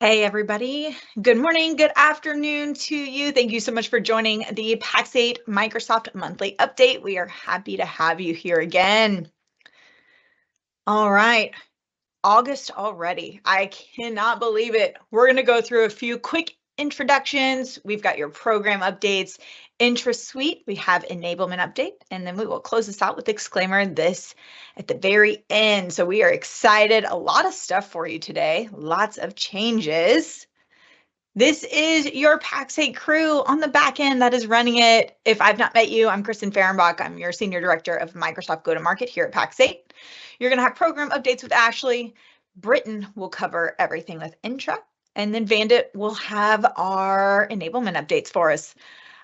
Hey everybody, good morning, good afternoon to you. Thank you so much for joining the Pax8 Microsoft monthly update. We are happy to have you here again. All right, August already. I cannot believe it. We're going to go through a few quick introductions. We've got your program updates, Entra Suite, we have Enablement update, and then we will close this out with Exclaimer this at the very end. So we are excited. A lot of stuff for you today, lots of changes. This is your Pax8 crew on the back end that is running it. If I've not met you, I'm Kristen Fehrenbach. I'm your Senior Director of Microsoft Go-to-Market here at Pax8. You're going to have program updates with Ashley. Britton will cover everything with Entra, and then Vandit will have our enablement updates for us.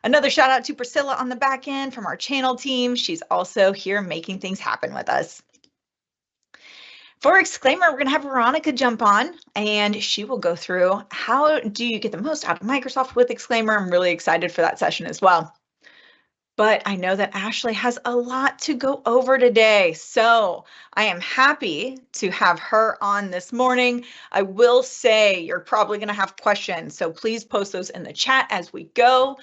Another shout out to Priscilla on the back end from our channel team. She's also here making things happen with us. For Exclaimer, we're going to have Veronica jump on, and she will go through how do you get the most out of Microsoft with Exclaimer. I'm really excited for that session as well. But I know that Ashley has a lot to go over today, so I am happy to have her on this morning. I will say you're probably going to have questions, so please post those in the chat as we go.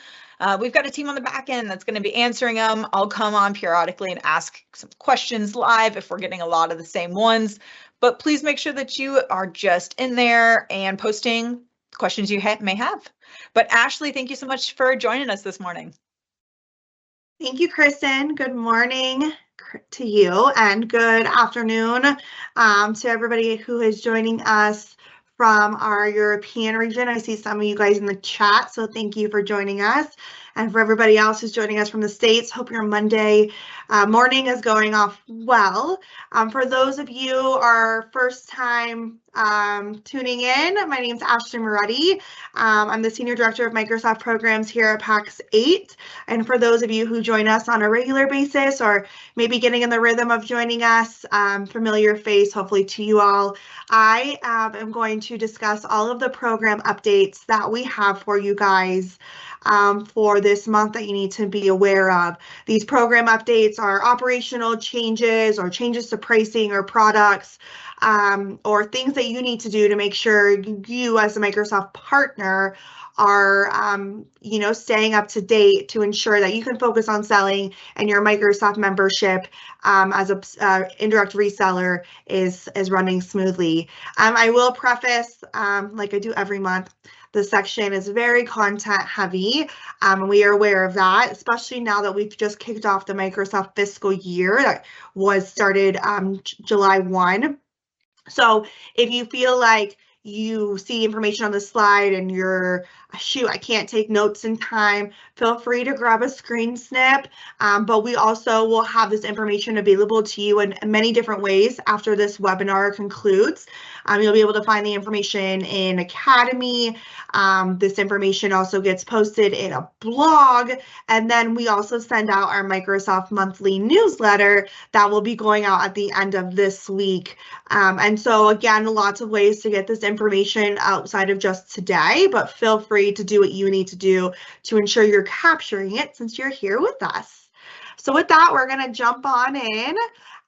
We've got a team on the back end that's going to be answering them. I'll come on periodically and ask some questions live if we're getting a lot of the same ones, but please make sure that you are just in there and posting questions you may have. But Ashley, thank you so much for joining us this morning. Thank you, Kristen. Good morning to you and good afternoon to everybody who is joining us from our European region. I see some of you guys in the chat, so thank you for joining us. And for everybody else who's joining us from the States, hope your Monday morning is going off well. For those of you our first time tuning in, my name is Ashley Moretti. I'm the Senior Director of Microsoft Programs here at Pax8. And for those of you who join us on a regular basis or maybe getting in the rhythm of joining us, familiar face hopefully to you all, I am going to discuss all of the program updates that we have for you guys for this month that you need to be aware of. These program updates are operational changes or changes to pricing or products or things that you need to do to make sure you as a Microsoft partner are staying up to date to ensure that you can focus on selling and your Microsoft membership as a indirect reseller is running smoothly. I will preface, like I do every month, the section is very content heavy, and we are aware of that, especially now that we've just kicked off the Microsoft fiscal year that was started July 1. So if you feel like you see information on the slide and you're, shoot, I can't take notes in time, feel free to grab a screen snip. But we also will have this information available to you in many different ways after this webinar concludes. You'll be able to find the information in Academy. This information also gets posted in a blog. And then we also send out our Microsoft monthly newsletter that will be going out at the end of this week. And so again, lots of ways to get this information outside of just today, but feel free to do what you need to do to ensure you're capturing it since you're here with us. So with that, we're going to jump on in.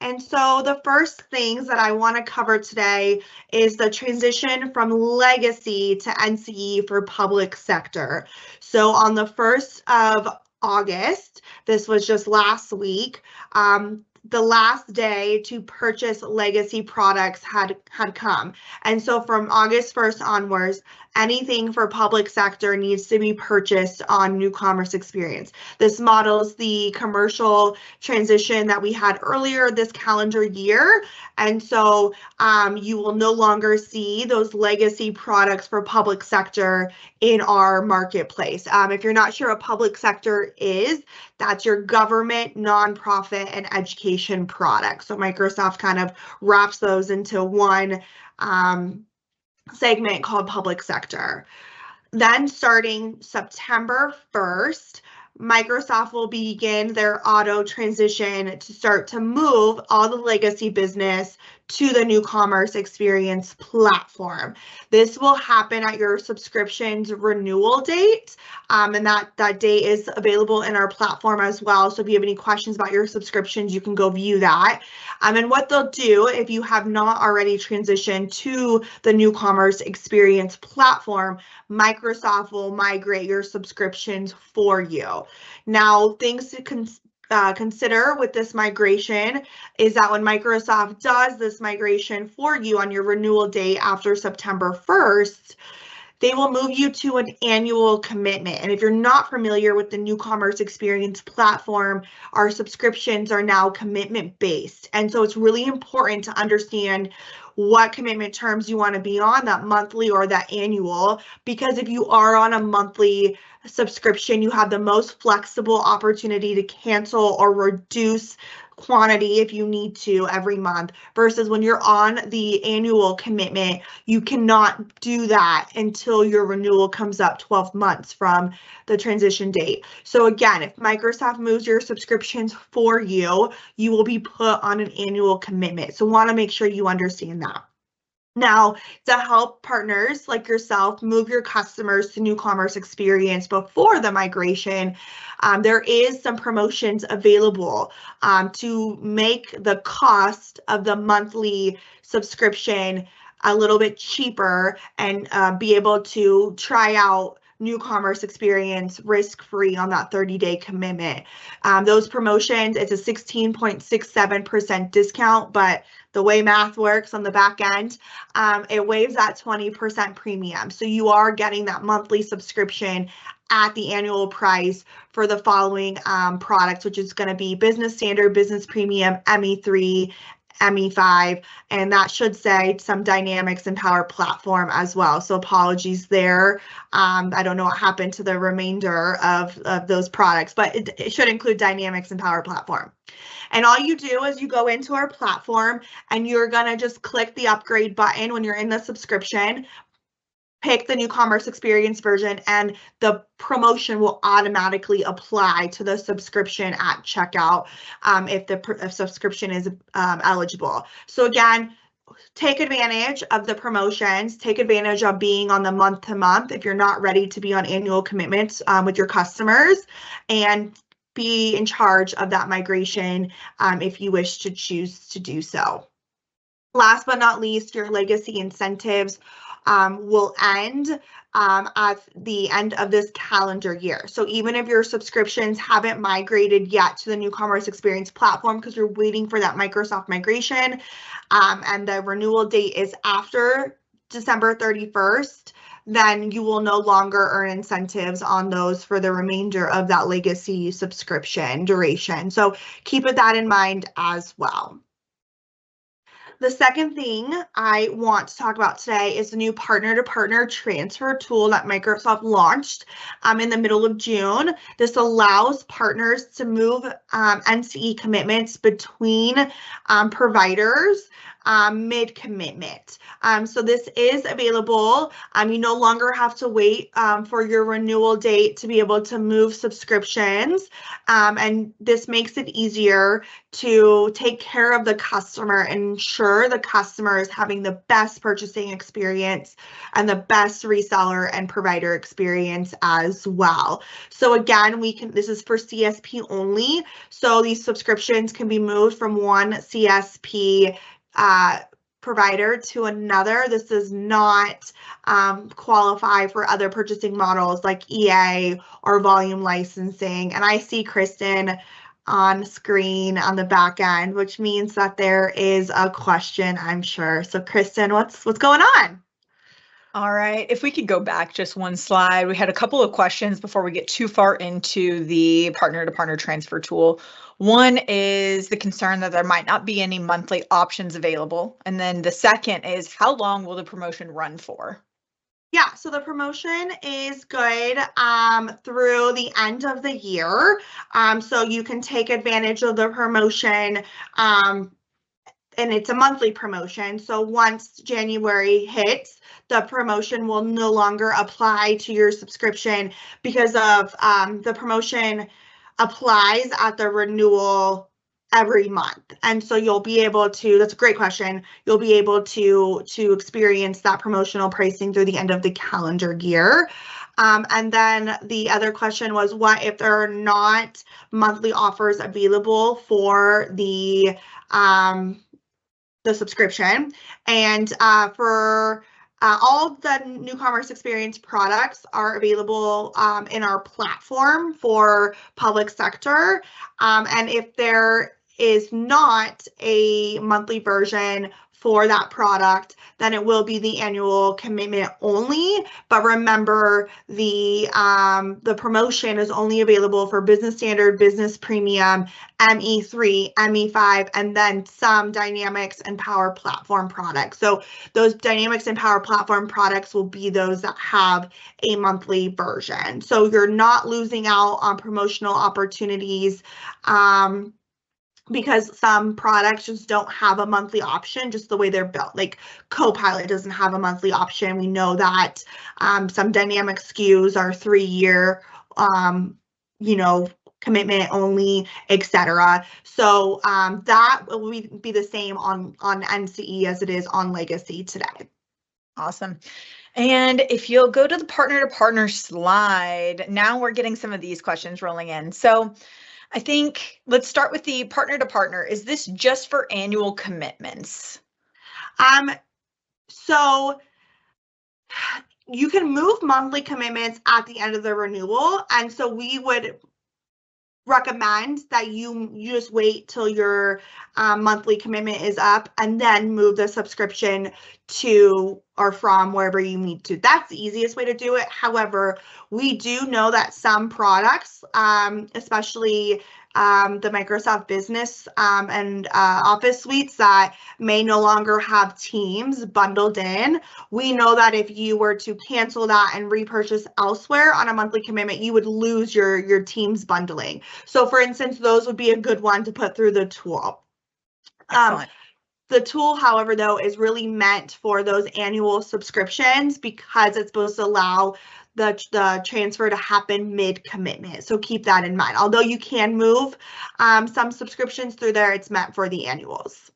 And so the first things that I want to cover today is the transition from legacy to NCE for public sector. So on the 1st of August, this was just last week, the last day to purchase legacy products had come. And so from August 1st onwards, anything for public sector needs to be purchased on New Commerce Experience. This models the commercial transition that we had earlier this calendar year. And so you will no longer see those legacy products for public sector in our marketplace. If you're not sure what public sector is, that's your government, nonprofit, and education products. So Microsoft kind of wraps those into one segment called public sector. Then starting September 1st, Microsoft will begin their auto transition to start to move all the legacy business to the new commerce experience platform. This will happen at your subscription's renewal date, and that date is available in our platform as well. So if you have any questions about your subscriptions, you can go view that. And what they'll do, if you have not already transitioned to the new commerce experience platform, Microsoft will migrate your subscriptions for you. Now, things to consider with this migration is that when Microsoft does this migration for you on your renewal date after September 1st, they will move you to an annual commitment. And if you're not familiar with the new commerce experience platform, our subscriptions are now commitment based. And so it's really important to understand what commitment terms you want to be on, that monthly or that annual, because if you are on a monthly subscription, you have the most flexible opportunity to cancel or reduce quantity if you need to every month, versus when you're on the annual commitment, you cannot do that until your renewal comes up 12 months from the transition date. So again, if Microsoft moves your subscriptions for you, you will be put on an annual commitment. So want to make sure you understand that. Now, to help partners like yourself move your customers to new commerce experience before the migration, there is some promotions available to make the cost of the monthly subscription a little bit cheaper and be able to try out new commerce experience risk-free on that 30-day commitment. Those promotions, it's a 16.67% discount, but the way math works on the back end, it waives that 20% premium. So you are getting that monthly subscription at the annual price for the following products, which is going to be Business Standard, Business Premium, ME3, ME5, and that should say some Dynamics and Power Platform as well. So apologies there. I don't know what happened to the remainder of those products, but it should include Dynamics and Power Platform. And all you do is you go into our platform and you're going to just click the upgrade button when you're in the subscription, pick the new commerce experience version, and the promotion will automatically apply to the subscription at checkout if the subscription is eligible. So again, take advantage of the promotions, take advantage of being on the month to month if you're not ready to be on annual commitments with your customers, and be in charge of that migration if you wish to choose to do so. Last but not least, your legacy incentives will end at the end of this calendar year. So even if your subscriptions haven't migrated yet to the new commerce experience platform because you're waiting for that Microsoft migration and the renewal date is after December 31st, then you will no longer earn incentives on those for the remainder of that legacy subscription duration. So keep that in mind as well. The second thing I want to talk about today is the new partner-to-partner transfer tool that Microsoft launched in the middle of June. This allows partners to move NCE commitments between providers mid-commitment. So this is available. You no longer have to wait for your renewal date to be able to move subscriptions. And this makes it easier to take care of the customer and ensure the customer is having the best purchasing experience and the best reseller and provider experience as well. So again, this is for CSP only. So these subscriptions can be moved from one CSP provider to another. This does not qualify for other purchasing models like EA or volume licensing. And I see Kristen on screen on the back end, which means that there is a question, I'm sure. So Kristen, what's going on? All right, if we could go back just one slide, we had a couple of questions before we get too far into the partner-to-partner transfer tool. One is the concern that there might not be any monthly options available. And then the second is, how long will the promotion run for? Yeah, so the promotion is good through the end of the year. So you can take advantage of the promotion and it's a monthly promotion. So once January hits, the promotion will no longer apply to your subscription because of the promotion applies at the renewal every month. And so you'll be able to, that's a great question, you'll be able to experience that promotional pricing through the end of the calendar year. And then the other question was, what if there are not monthly offers available for the subscription? And for all the New Commerce Experience products are available in our platform for public sector. And if there is not a monthly version for that product, then it will be the annual commitment only. But remember, the promotion is only available for Business Standard, Business Premium, ME3, ME5, and then some Dynamics and Power Platform products. So those Dynamics and Power Platform products will be those that have a monthly version. So you're not losing out on promotional opportunities because some products just don't have a monthly option, just the way they're built. Like Copilot doesn't have a monthly option. We know that some dynamic SKUs are 3-year, commitment only, etc. So that will be the same on NCE as it is on Legacy today. Awesome. And if you'll go to the partner to partner slide, now we're getting some of these questions rolling in. So I think let's start with the partner to partner. Is this just for annual commitments? So you can move monthly commitments at the end of the renewal. And so we would recommend that you just wait till your monthly commitment is up and then move the subscription to or from wherever you need to. That's the easiest way to do it. However, we do know that some products, especially the Microsoft Business and Office suites that may no longer have Teams bundled in, we know that if you were to cancel that and repurchase elsewhere on a monthly commitment, you would lose your Teams bundling. So for instance, those would be a good one to put through the tool. Excellent. The tool, however, though, is really meant for those annual subscriptions because it's supposed to allow the transfer to happen mid-commitment. So keep that in mind. Although you can move some subscriptions through there, it's meant for the annuals.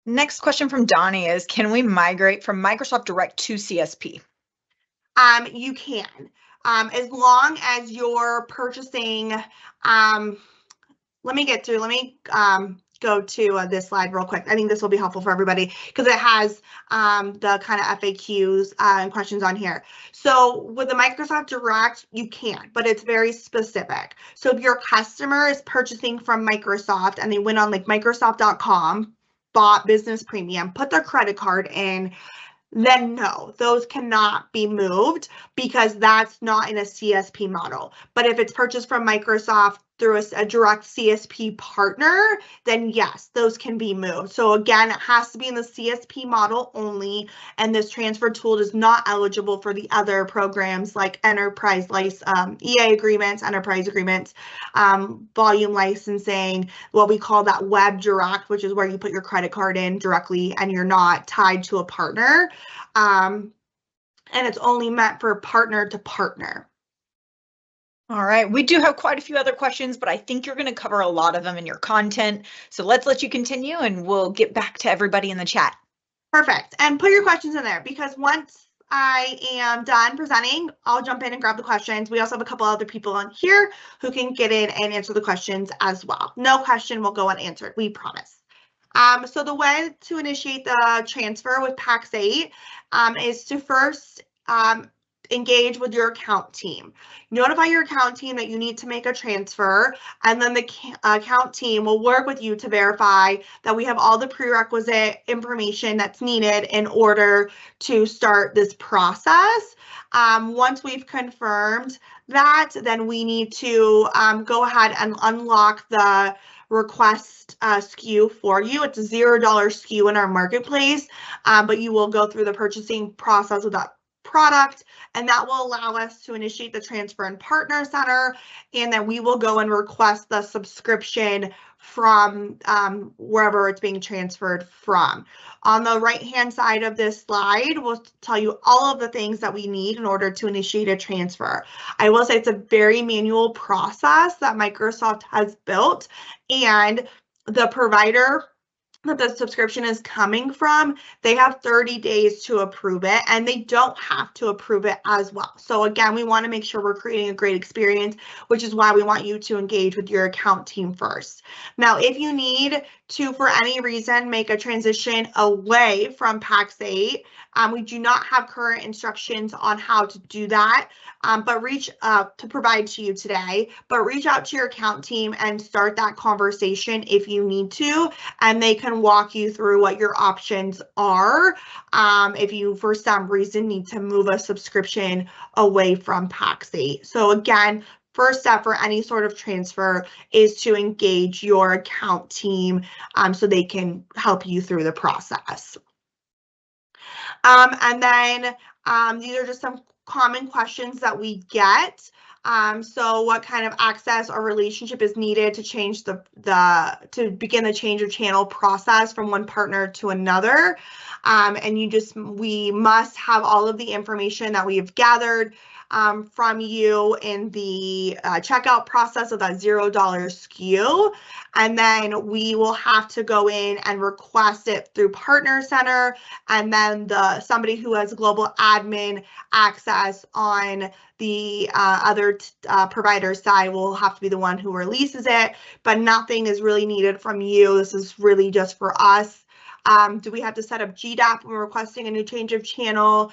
Next question from Donnie is, can we migrate from Microsoft Direct to CSP? You can, as long as you're purchasing, let me go to this slide real quick. I think this will be helpful for everybody because it has the kind of FAQs and questions on here. So with the Microsoft Direct, you can, but it's very specific. So if your customer is purchasing from Microsoft and they went on like Microsoft.com, bought Business Premium, put their credit card in, then no, those cannot be moved because that's not in a CSP model. But if it's purchased from Microsoft through a direct CSP partner, then yes, those can be moved. So again, it has to be in the CSP model only, and this transfer tool is not eligible for the other programs like enterprise EA agreements, enterprise agreements, volume licensing, what we call that web direct, which is where you put your credit card in directly and you're not tied to a partner. And it's only meant for partner to partner. All right, we do have quite a few other questions, but I think you're going to cover a lot of them in your content. So let's let you continue and we'll get back to everybody in the chat. Perfect. And put your questions in there because once I am done presenting, I'll jump in and grab the questions. We also have a couple other people on here who can get in and answer the questions as well. No question will go unanswered, we promise. So the way to initiate the transfer with Pax8 is to first engage with your account team. Notify your account team that you need to make a transfer, and then the account team will work with you to verify that we have all the prerequisite information that's needed in order to start this process. Once we've confirmed that, then we need to go ahead and unlock the request SKU for you. It's a $0 SKU in our marketplace, but you will go through the purchasing process with that product, and that will allow us to initiate the transfer in Partner Center, and then we will go and request the subscription from wherever it's being transferred from. On the right-hand side of this slide, we'll tell you all of the things that we need in order to initiate a transfer. I will say it's a very manual process that Microsoft has built, and the provider that the subscription is coming from, they have 30 days to approve it, and they don't have to approve it as well. So again, we want to make sure we're creating a great experience, which is why we want you to engage with your account team first. Now, if you need to, for any reason, make a transition away from Pax8, we do not have current instructions on how to do that, but to provide to you today, but reach out to your account team and start that conversation if you need to, and they can walk you through what your options are if you, for some reason, need to move a subscription away from Pax8. So again, first step for any sort of transfer is to engage your account team so they can help you through the process. And then these are just some common questions that we get. So what kind of access or relationship is needed to change to begin the change of channel process from one partner to another? And we must have all of the information that we have gathered from you in the checkout process of that $0 SKU. And then we will have to go in and request it through Partner Center. And then somebody who has global admin access on the other provider side will have to be the one who releases it, but nothing is really needed from you. This is really just for us. Do we have to set up GDAP when we're requesting a new change of channel?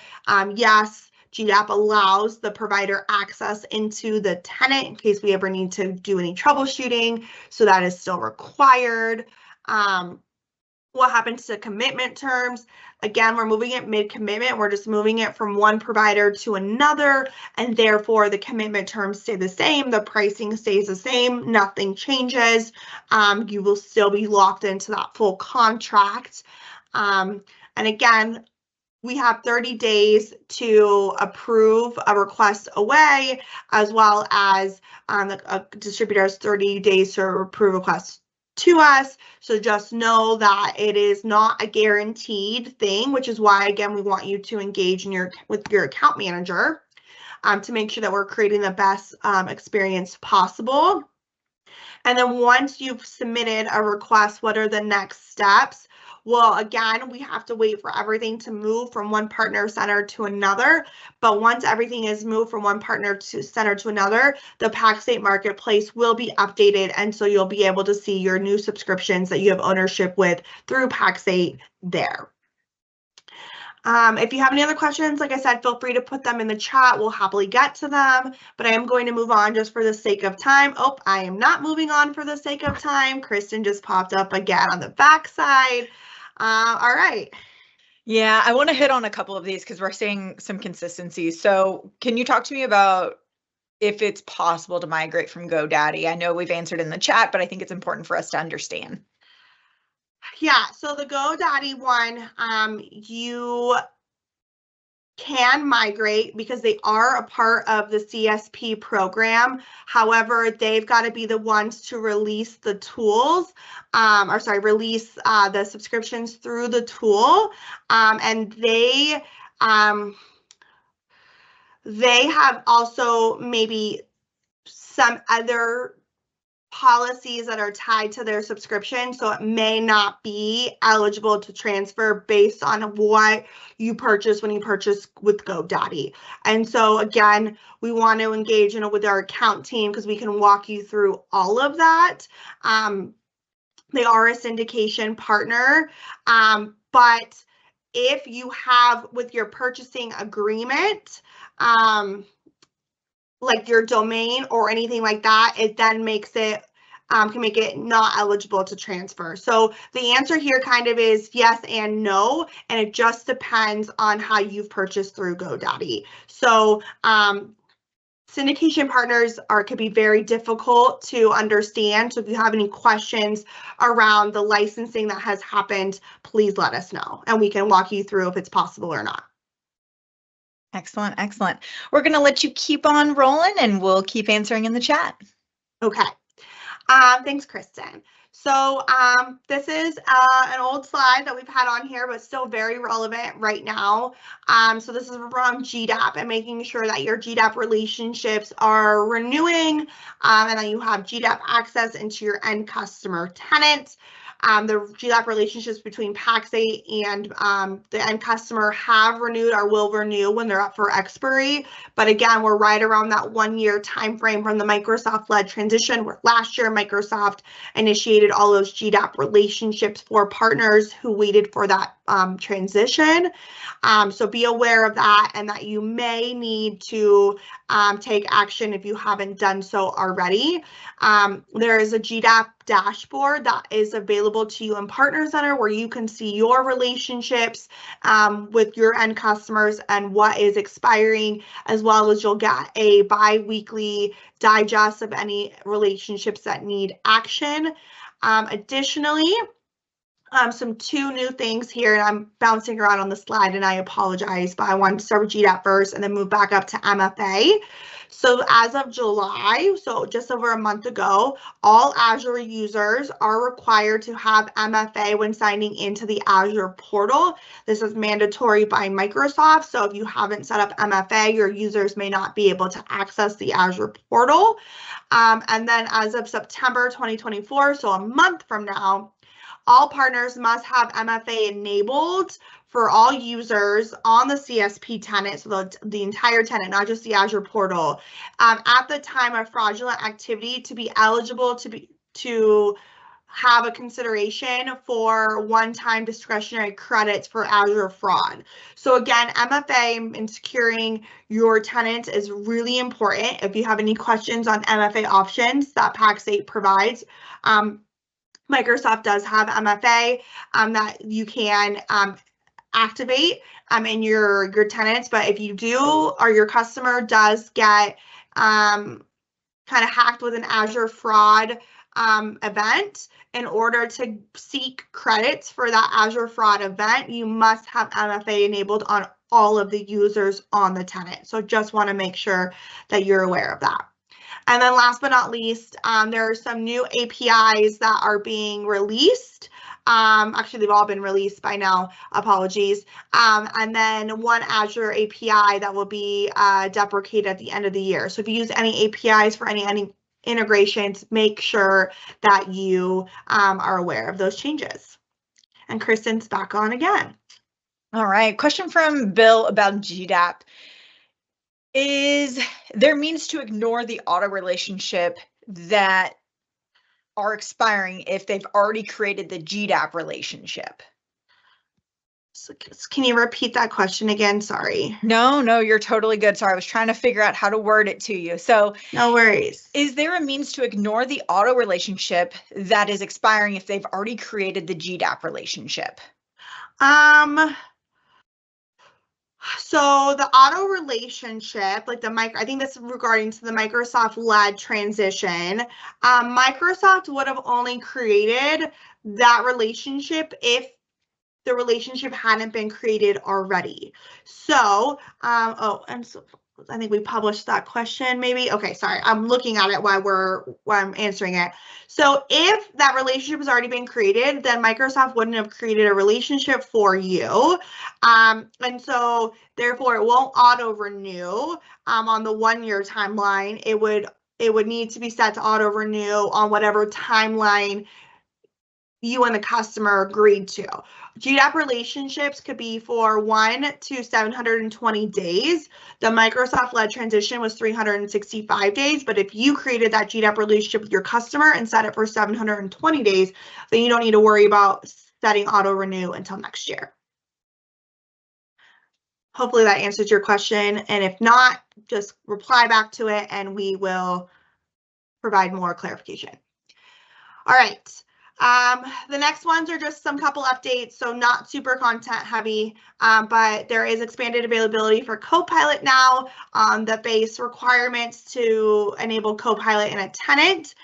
Yes. GDAP allows the provider access into the tenant in case we ever need to do any troubleshooting, so that is still required. What happens to commitment terms? Again, we're moving it mid-commitment. We're just moving it from one provider to another, and therefore the commitment terms stay the same. The pricing stays the same. Nothing changes. You will still be locked into that full contract. And again, we have 30 days to approve a request away, as well as the distributor has 30 days to approve requests to us. So just know that it is not a guaranteed thing, which is why, again, we want you to engage with your account manager to make sure that we're creating the best experience possible. And then once you've submitted a request, what are the next steps? Well, again, we have to wait for everything to move from one partner center to another. But once everything is moved from one partner center to another, the Pax8 marketplace will be updated. And so you'll be able to see your new subscriptions that you have ownership with through Pax8 there. If you have any other questions, like I said, feel free to put them in the chat. We'll happily get to them, but I am going to move on just for the sake of time. Oh, I am not moving on for the sake of time. Kristen just popped up again on the back side. All right. Yeah, I want to hit on a couple of these because we're seeing some consistency. So can you talk to me about if it's possible to migrate from GoDaddy? I know we've answered in the chat, but I think it's important for us to understand. Yeah, so the GoDaddy one, you can migrate because they are a part of the CSP program. However, they've got to be the ones to release the tools, release the subscriptions through the tool. And they have also maybe some other policies that are tied to their subscription, so it may not be eligible to transfer based on what you purchase when you purchase with GoDaddy. And so again, we want to engage with our account team because we can walk you through all of that. They are a syndication partner, but if you have with your purchasing agreement, like your domain or anything like that, it then makes it can make it not eligible to transfer. So the answer here kind of is yes and no, and it just depends on how you've purchased through GoDaddy. So syndication partners could be very difficult to understand. So if you have any questions around the licensing that has happened, please let us know, and we can walk you through if it's possible or not. Excellent, excellent. We're going to let you keep on rolling and we'll keep answering in the chat. Okay. Thanks, Kristen. So this is an old slide that we've had on here, but still very relevant right now. So this is around GDAP and making sure that your GDAP relationships are renewing and that you have GDAP access into your end customer tenant. The GDAP relationships between Pax8 and the end customer have renewed or will renew when they're up for expiry. But again, we're right around that 1 year time frame from the Microsoft-led transition, where last year Microsoft initiated all those GDAP relationships for partners who waited for that transition. So be aware of that and that you may need to take action if you haven't done so already. There is a GDAP dashboard that is available to you in Partner Center where you can see your relationships with your end customers and what is expiring, as well as you'll get a bi-weekly digest of any relationships that need action. Additionally, some two new things here, and I'm bouncing around on the slide and I apologize, but I wanted to start with GDAP first and then move back up to MFA. So as of July, so just over a month ago, all Azure users are required to have MFA when signing into the Azure portal. This is mandatory by Microsoft. So if you haven't set up MFA, your users may not be able to access the Azure portal. And then as of September 2024, so a month from now, all partners must have MFA enabled for all users on the CSP tenant, so the entire tenant, not just the Azure portal, at the time of fraudulent activity to be eligible to have a consideration for one-time discretionary credits for Azure fraud. So again, MFA and securing your tenant is really important. If you have any questions on MFA options that Pax8 provides, Microsoft does have MFA that you can activate in your tenants, but if you do or your customer does get kind of hacked with an Azure fraud event, in order to seek credits for that Azure fraud event, you must have MFA enabled on all of the users on the tenant. So just want to make sure that you're aware of that. And then last but not least, there are some new APIs that are being released. Actually, they've all been released by now, apologies. And then one Azure API that will be deprecated at the end of the year. So if you use any APIs for any integrations, make sure that you are aware of those changes. And Kristen's back on again. All right, question from Bill about GDAP. Is there means to ignore the auto relationship that are expiring if they've already created the GDAP relationship? So can you repeat that question again? Sorry. No, you're totally good. Sorry, I was trying to figure out how to word it to you. So no worries. Is there a means to ignore the auto relationship that is expiring if they've already created the GDAP relationship? So the auto relationship, like I think this is regarding to the Microsoft-led transition. Microsoft would have only created that relationship if the relationship hadn't been created already. So, and so I think we published that question maybe. Okay, sorry, I'm looking at it while I'm answering it. So if that relationship has already been created, then Microsoft wouldn't have created a relationship for you. And so therefore it won't auto renew on the 1 year timeline. It would need to be set to auto renew on whatever timeline you and the customer agreed to. GDAP relationships could be for 1 to 720 days. The Microsoft-led transition was 365 days, but if you created that GDAP relationship with your customer and set it for 720 days, then you don't need to worry about setting auto renew until next year. Hopefully that answers your question, and if not, just reply back to it and we will provide more clarification. All right. The next ones are just some couple updates, so not super content heavy, but there is expanded availability for Copilot now. The base requirements to enable Copilot in a tenant.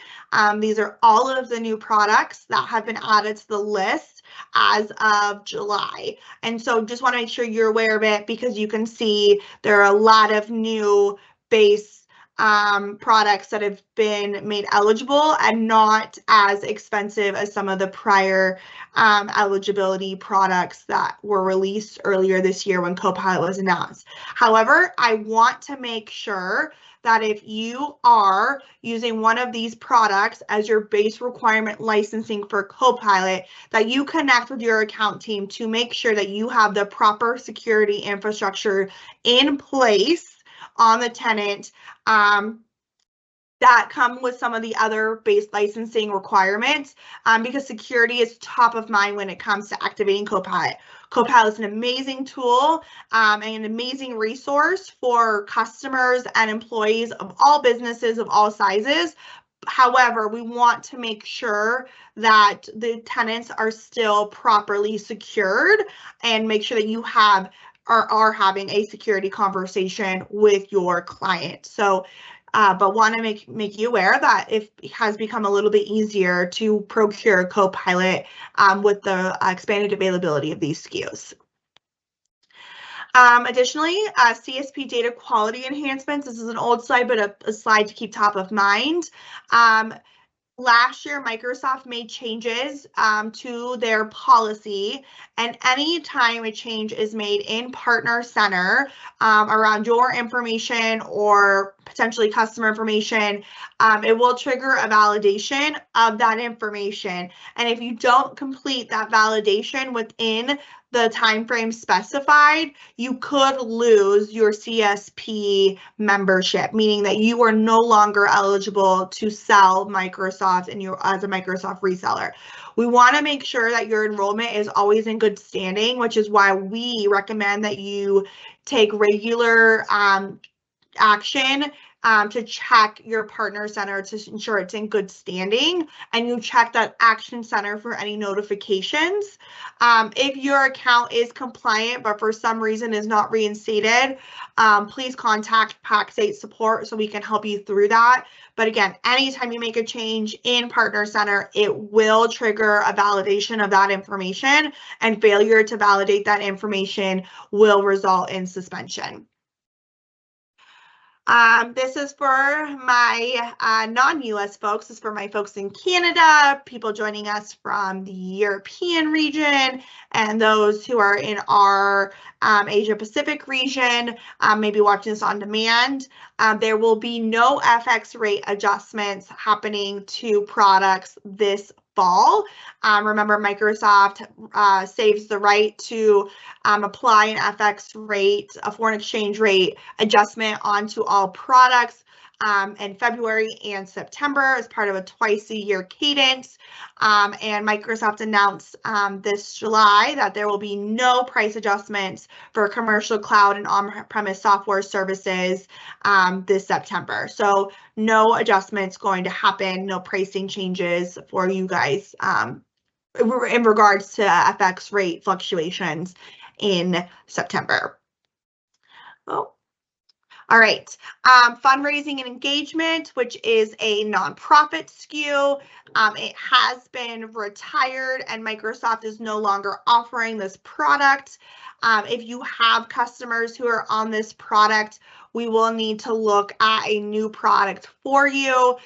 These are all of the new products that have been added to the list. as of July. And so just want to make sure you're aware of it, because you can see there are a lot of new base products that have been made eligible and not as expensive as some of the prior eligibility products that were released earlier this year when Copilot was announced. However, I want to make sure that if you are using one of these products as your base requirement licensing for Copilot, that you connect with your account team to make sure that you have the proper security infrastructure in place on the tenant that come with some of the other base licensing requirements, because security is top of mind when it comes to activating Copilot. Copilot is an amazing tool and an amazing resource for customers and employees of all businesses of all sizes. However, we want to make sure that the tenants are still properly secured and make sure that you are having a security conversation with your client. So, but want to make you aware that it has become a little bit easier to procure Copilot with the expanded availability of these SKUs. Additionally, CSP data quality enhancements. This is an old slide, but a slide to keep top of mind. Last year, Microsoft made changes to their policy, and any time a change is made in Partner Center around your information or potentially customer information, it will trigger a validation of that information. And if you don't complete that validation within the time frame specified, you could lose your CSP membership, meaning that you are no longer eligible to sell Microsoft and you're as a Microsoft reseller. We want to make sure that your enrollment is always in good standing, which is why we recommend that you take regular action to check your Partner Center to ensure it's in good standing, and you check that Action Center for any notifications. If your account is compliant but for some reason is not reinstated, please contact Pax8 support so we can help you through that. But again, anytime you make a change in Partner Center, it will trigger a validation of that information, and failure to validate that information will result in suspension. This is for my non-US folks. This is for my folks in Canada, people joining us from the European region, and those who are in our Asia Pacific region, maybe watching this on demand. There will be no FX rate adjustments happening to products this fall. Remember, Microsoft saves the right to apply an FX rate, a foreign exchange rate adjustment onto all products in February and September as part of a twice-a-year cadence. And Microsoft announced this July that there will be no price adjustments for commercial cloud and on-premise software services this September. So no adjustments going to happen, no pricing changes for you guys in regards to FX rate fluctuations in September. Oh. All right, fundraising and engagement, which is a nonprofit SKU. It has been retired and Microsoft is no longer offering this product. If you have customers who are on this product, we will need to look at a new product for you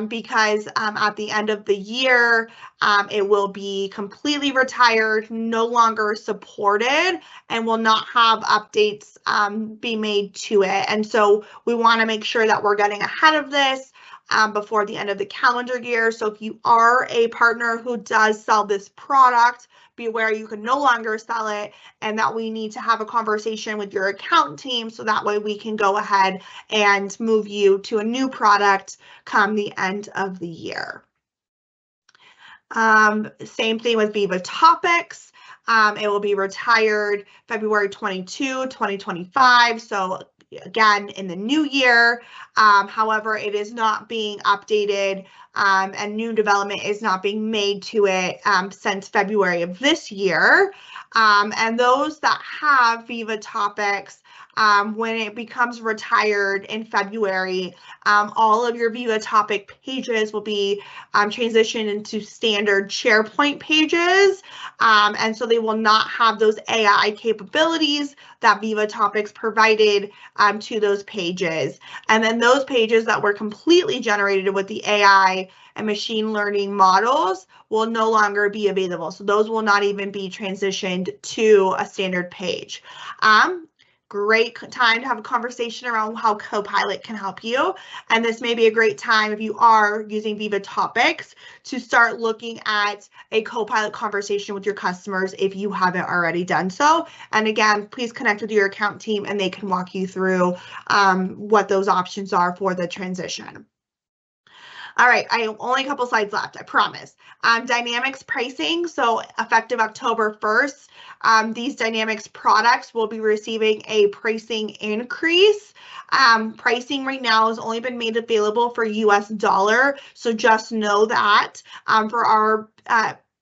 because at the end of the year, it will be completely retired, no longer supported, and will not have updates be made to it. And so we want to make sure that we're getting ahead of this before the end of the calendar year. So if you are a partner who does sell this product, be aware you can no longer sell it, and that we need to have a conversation with your account team so that way we can go ahead and move you to a new product come the end of the year. Same thing with Viva Topics. It will be retired February 22, 2025. So again, in the new year. However, it is not being updated and new development is not being made to it since February of this year. And those that have Viva Topics when it becomes retired in February, all of your Viva topic pages will be transitioned into standard SharePoint pages. And so they will not have those AI capabilities that Viva Topics provided to those pages. And then those pages that were completely generated with the AI and machine learning models will no longer be available. So those will not even be transitioned to a standard page. Great time to have a conversation around how Copilot can help you. And this may be a great time if you are using Viva Topics to start looking at a Copilot conversation with your customers if you haven't already done so. And again, please connect with your account team and they can walk you through what those options are for the transition. All right, I have only a couple slides left, I promise. Dynamics pricing, so effective October 1st, these Dynamics products will be receiving a pricing increase. Pricing right now has only been made available for US dollar, so just know that for our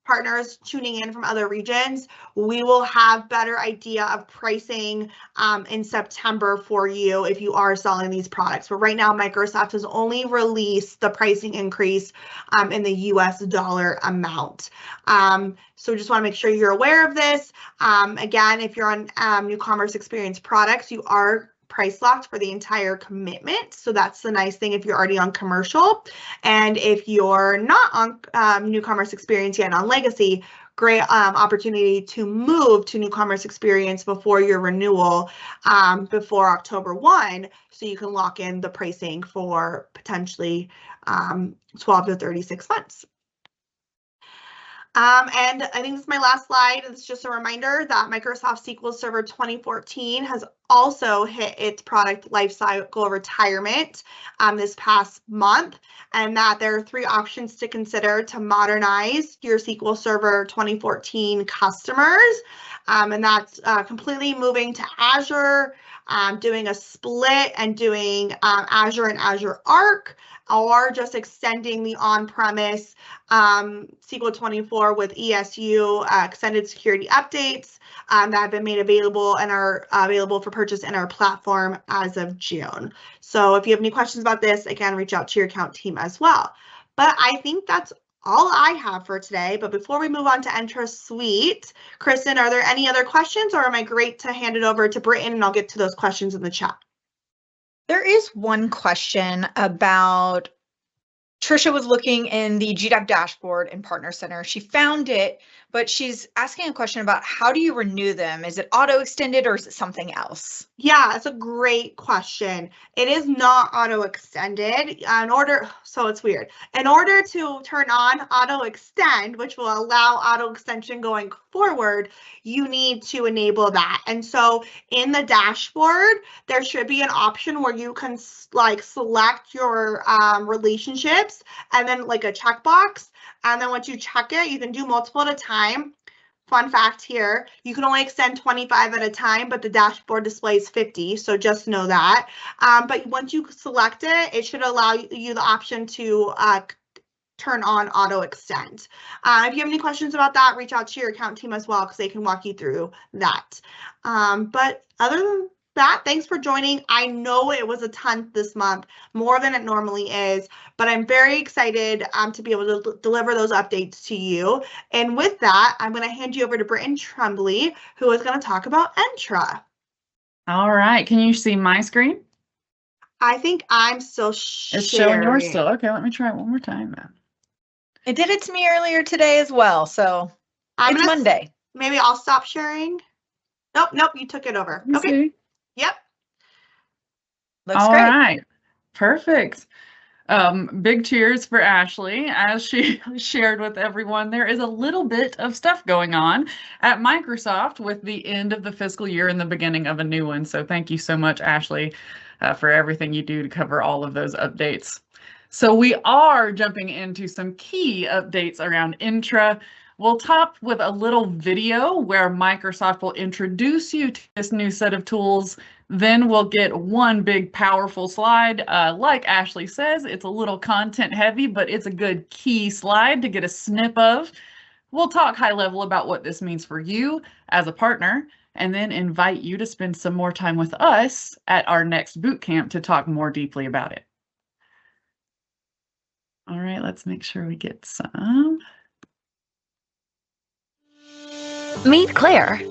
partners tuning in from other regions, we will have better idea of pricing in September for you if you are selling these products. But right now, Microsoft has only released the pricing increase in the US dollar amount. So just want to make sure you're aware of this. Again, if you're on New Commerce Experience products, you are price locked for the entire commitment. So that's the nice thing if you're already on commercial. And if you're not on New Commerce Experience yet on Legacy, great opportunity to move to New Commerce Experience before your renewal before October 1, so you can lock in the pricing for potentially 12 to 36 months. And I think this is my last slide. It's just a reminder that Microsoft SQL Server 2014 has also hit its product lifecycle retirement this past month, and that there are 3 options to consider to modernize your SQL Server 2014 customers. And that's completely moving to Azure, doing a split and doing Azure and Azure Arc, or just extending the on-premise SQL 24 with ESU extended security updates that have been made available and are available for purchase in our platform as of June. So if you have any questions about this, again, reach out to your account team as well. But I think that's all I have for today. But before we move on to Entra Suite, Kristen, are there any other questions, or am I great to hand it over to Britton and I'll get to those questions in the chat? There is one question about, Trisha was looking in the GDAP dashboard in Partner Center. She found it, but she's asking a question about how do you renew them? Is it auto extended or is it something else? Yeah, that's a great question. It is not auto extended. So it's weird. In order to turn on auto extend, which will allow auto extension going forward, you need to enable that. And so in the dashboard, there should be an option where you can select your relationships and then like a checkbox. And then once you check it, you can do multiple at a time. Fun fact here, you can only extend 25 at a time, but the dashboard displays 50, so just know that. But once you select it, it should allow you the option to turn on auto extend. If you have any questions about that, reach out to your account team as well, because they can walk you through that. But other than that, thanks for joining. I know it was a ton this month, more than it normally is, but I'm very excited to be able to deliver those updates to you. And with that, I'm going to hand you over to Britton Tremblay, who is going to talk about Entra. All right. Can you see my screen? I think I'm still sharing. It's showing yours still. Okay, let me try it one more time then. It did it to me earlier today as well, so it's Monday. Maybe I'll stop sharing. Nope, you took it over. Okay. See? Yep. Looks great. All right. Perfect. Big cheers for Ashley. As she shared with everyone, there is a little bit of stuff going on at Microsoft with the end of the fiscal year and the beginning of a new one. So thank you so much, Ashley, for everything you do to cover all of those updates. So we are jumping into some key updates around Entra. We'll top with a little video where Microsoft will introduce you to this new set of tools. Then we'll get one big powerful slide. Like Ashley says, it's a little content heavy, but it's a good key slide to get a snip of. We'll talk high level about what this means for you as a partner. and then invite you to spend some more time with us at our next boot camp to talk more deeply about it. All right, let's make sure we get some. Meet Claire.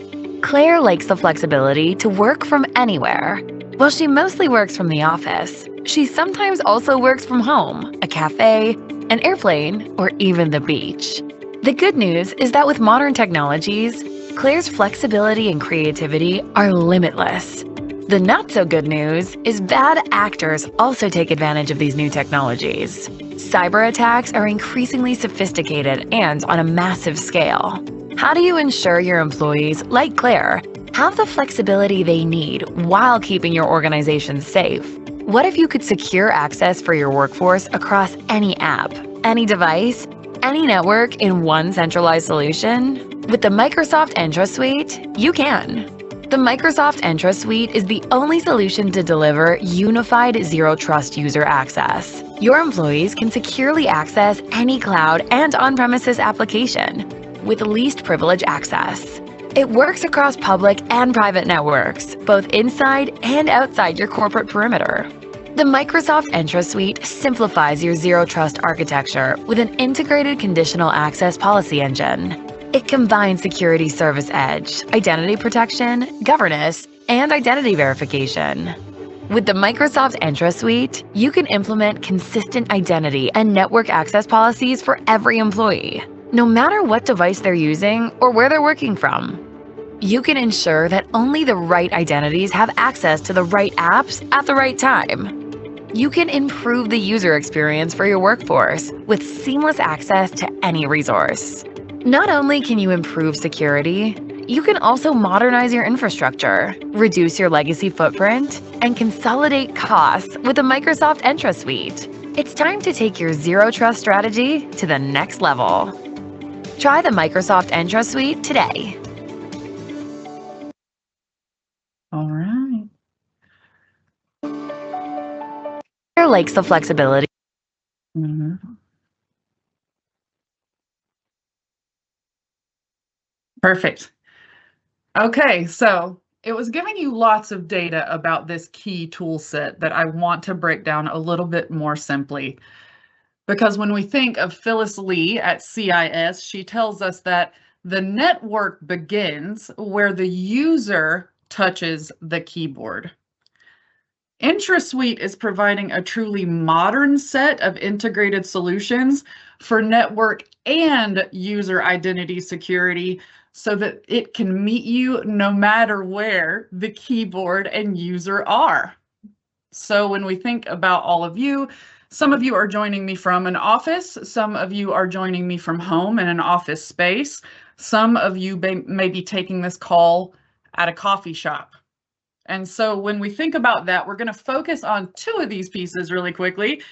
Claire likes the flexibility to work from anywhere. While she mostly works from the office, she sometimes also works from home, a cafe, an airplane, or even the beach. The good news is that with modern technologies, Claire's flexibility and creativity are limitless. The not so good news is bad actors also take advantage of these new technologies. Cyber attacks are increasingly sophisticated and on a massive scale. How do you ensure your employees, like Claire, have the flexibility they need while keeping your organization safe? What if you could secure access for your workforce across any app, any device, any network in one centralized solution? With the Microsoft Entra Suite, you can. The Microsoft Entra Suite is the only solution to deliver unified zero-trust user access. Your employees can securely access any cloud and on-premises application with least privilege access. It works across public and private networks, both inside and outside your corporate perimeter. The Microsoft Entra Suite simplifies your zero-trust architecture with an integrated conditional access policy engine. It combines Security Service Edge, identity protection, governance, and identity verification. With the Microsoft Entra Suite, you can implement consistent identity and network access policies for every employee, no matter what device they're using or where they're working from. You can ensure that only the right identities have access to the right apps at the right time. You can improve the user experience for your workforce with seamless access to any resource. Not only can you improve security, you can also modernize your infrastructure, reduce your legacy footprint, and consolidate costs with the Microsoft Entra Suite. It's time to take your zero-trust strategy to the next level. Try the Microsoft Entra Suite today. All right. Claire likes the flexibility. Perfect. Okay, so it was giving you lots of data about this key tool set that I want to break down a little bit more simply. Because when we think of Phyllis Lee at CIS, she tells us that the network begins where the user touches the keyboard. Entra Suite is providing a truly modern set of integrated solutions for network and user identity security so that it can meet you no matter where the keyboard and user are. So when we think about all of you, some of you are joining me from an office, some of you are joining me from home in an office space, some of you may be taking this call at a coffee shop. And so when we think about that, we're going to focus on two of these pieces really quickly.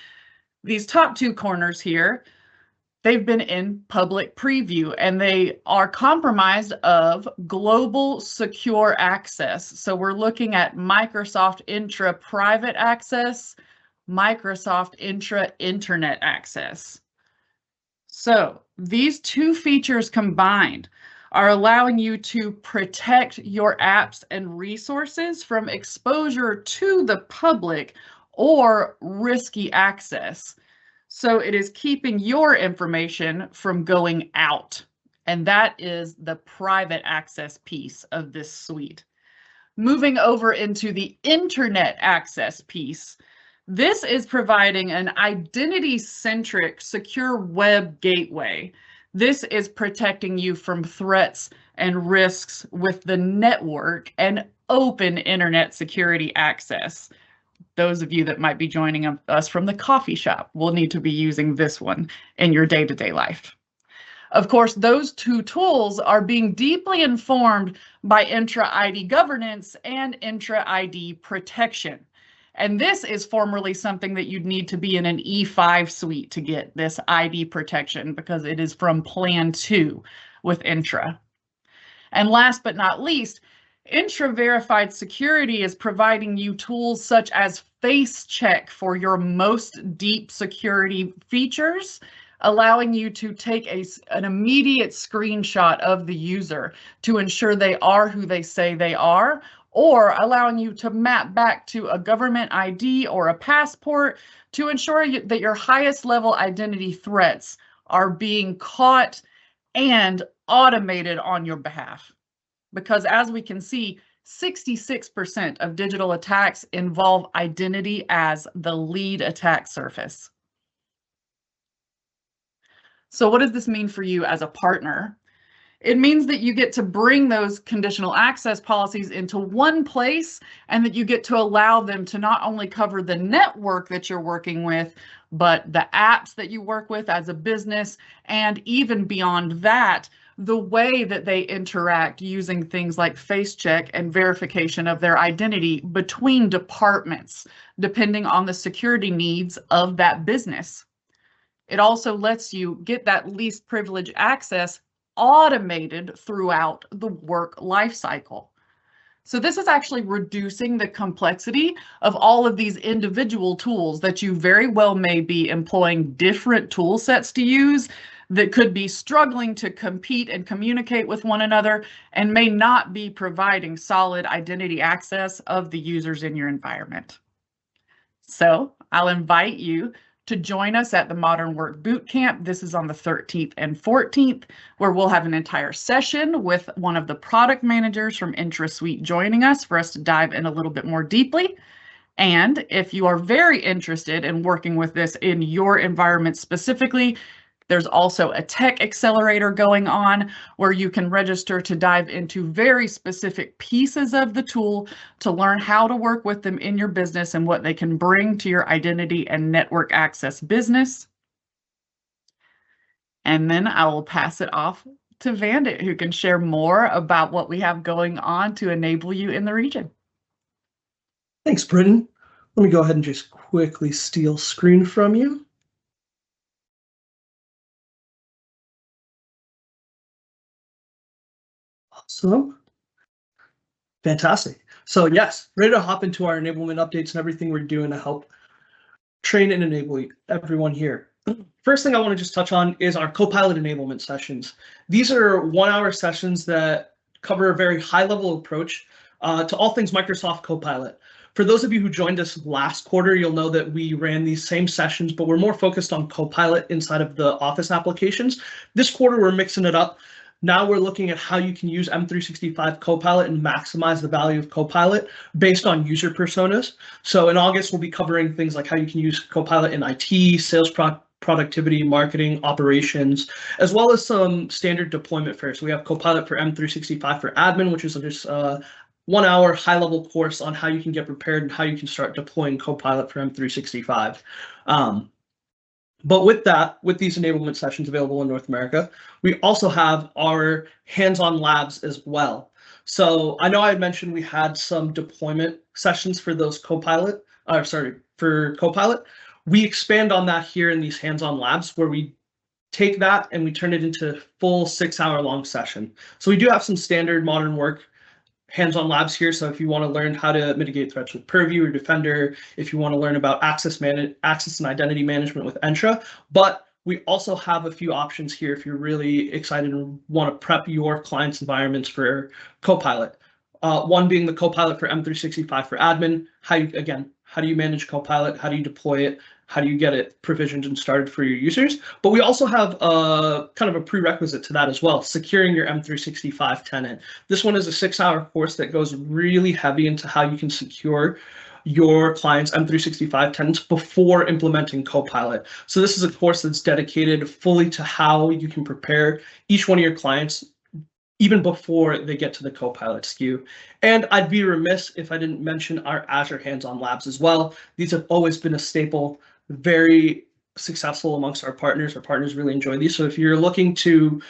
These top two corners here, they've been in public preview and they are comprised of global secure access. So we're looking at Microsoft Entra private access, Microsoft Entra internet access. So these two features combined are allowing you to protect your apps and resources from exposure to the public or risky access. So it is keeping your information from going out. And that is the private access piece of this suite. Moving over into the internet access piece, this is providing an identity-centric secure web gateway. This is protecting you from threats and risks with the network and open internet security access. Those of you that might be joining us from the coffee shop will need to be using this one in your day-to-day life. Of course, those two tools are being deeply informed by Entra ID governance and Entra ID protection. And this is formerly something that you'd need to be in an E5 suite to get this ID protection because it is from Plan 2 with Entra. And last but not least, Entra Verified Security is providing you tools such as Face Check for your most deep security features, allowing you to take an immediate screenshot of the user to ensure they are who they say they are, or allowing you to map back to a government ID or a passport to ensure that your highest level identity threats are being caught and automated on your behalf. Because as we can see, 66% of digital attacks involve identity as the lead attack surface. So what does this mean for you as a partner? It means that you get to bring those conditional access policies into one place, and that you get to allow them to not only cover the network that you're working with, but the apps that you work with as a business, and even beyond that, the way that they interact using things like face check and verification of their identity between departments, depending on the security needs of that business. It also lets you get that least privilege access automated throughout the work lifecycle. So this is actually reducing the complexity of all of these individual tools that you very well may be employing different tool sets to use that could be struggling to compete and communicate with one another and may not be providing solid identity access of the users in your environment. So I'll invite you to join us at the Modern Work Bootcamp. This is on the 13th and 14th, where we'll have an entire session with one of the product managers from Entra Suite joining us for us to dive in a little bit more deeply. And if you are very interested in working with this in your environment specifically, there's also a tech accelerator going on where you can register to dive into very specific pieces of the tool to learn how to work with them in your business and what they can bring to your identity and network access business. And then I will pass it off to Vandit, who can share more about what we have going on to enable you in the region. Thanks, Britton. Let me go ahead and just quickly steal screen from you. Awesome. Fantastic. So yes, ready to hop into our enablement updates and everything we're doing to help train and enable everyone here. First thing I want to just touch on is our Copilot enablement sessions. These are 1-hour sessions that cover a very high-level approach to all things Microsoft Copilot. For those of you who joined us last quarter, you'll know that we ran these same sessions, but we're more focused on Copilot inside of the Office applications. This quarter, we're mixing it up. Now we're looking at how you can use M365 Copilot and maximize the value of Copilot based on user personas. So in August, we'll be covering things like how you can use Copilot in IT, sales productivity, marketing, operations, as well as some standard deployment fares. So we have Copilot for M365 for admin, which is just a 1-hour high-level course on how you can get prepared and how you can start deploying Copilot for M365. But with that, with these enablement sessions available in North America, we also have our hands-on labs as well. So I know I had mentioned we had some deployment sessions for those Copilot, for Copilot. We expand on that here in these hands-on labs where we take that and we turn it into full 6-hour-long session. So we do have some standard modern work hands-on labs here. So if you want to learn how to mitigate threats with Purview or Defender, if you want to learn about access and identity management with Entra, but we also have a few options here if you're really excited and want to prep your clients' environments for Copilot. One being the Copilot for M365 for admin. How do you manage Copilot? How do you deploy it? How do you get it provisioned and started for your users? But we also have kind of a prerequisite to that as well, securing your M365 tenant. This one is a 6-hour course that goes really heavy into how you can secure your client's M365 tenants before implementing Copilot. So this is a course that's dedicated fully to how you can prepare each one of your clients even before they get to the Copilot SKU. And I'd be remiss if I didn't mention our Azure hands-on labs as well. These have always been a staple, very successful amongst our partners. Our partners really enjoy these. So if you're looking to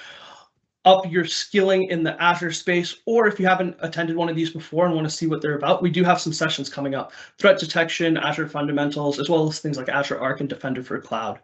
up your skilling in the Azure space, or if you haven't attended one of these before and want to see what they're about, we do have some sessions coming up. Threat detection, Azure fundamentals, as well as things like Azure Arc and Defender for Cloud.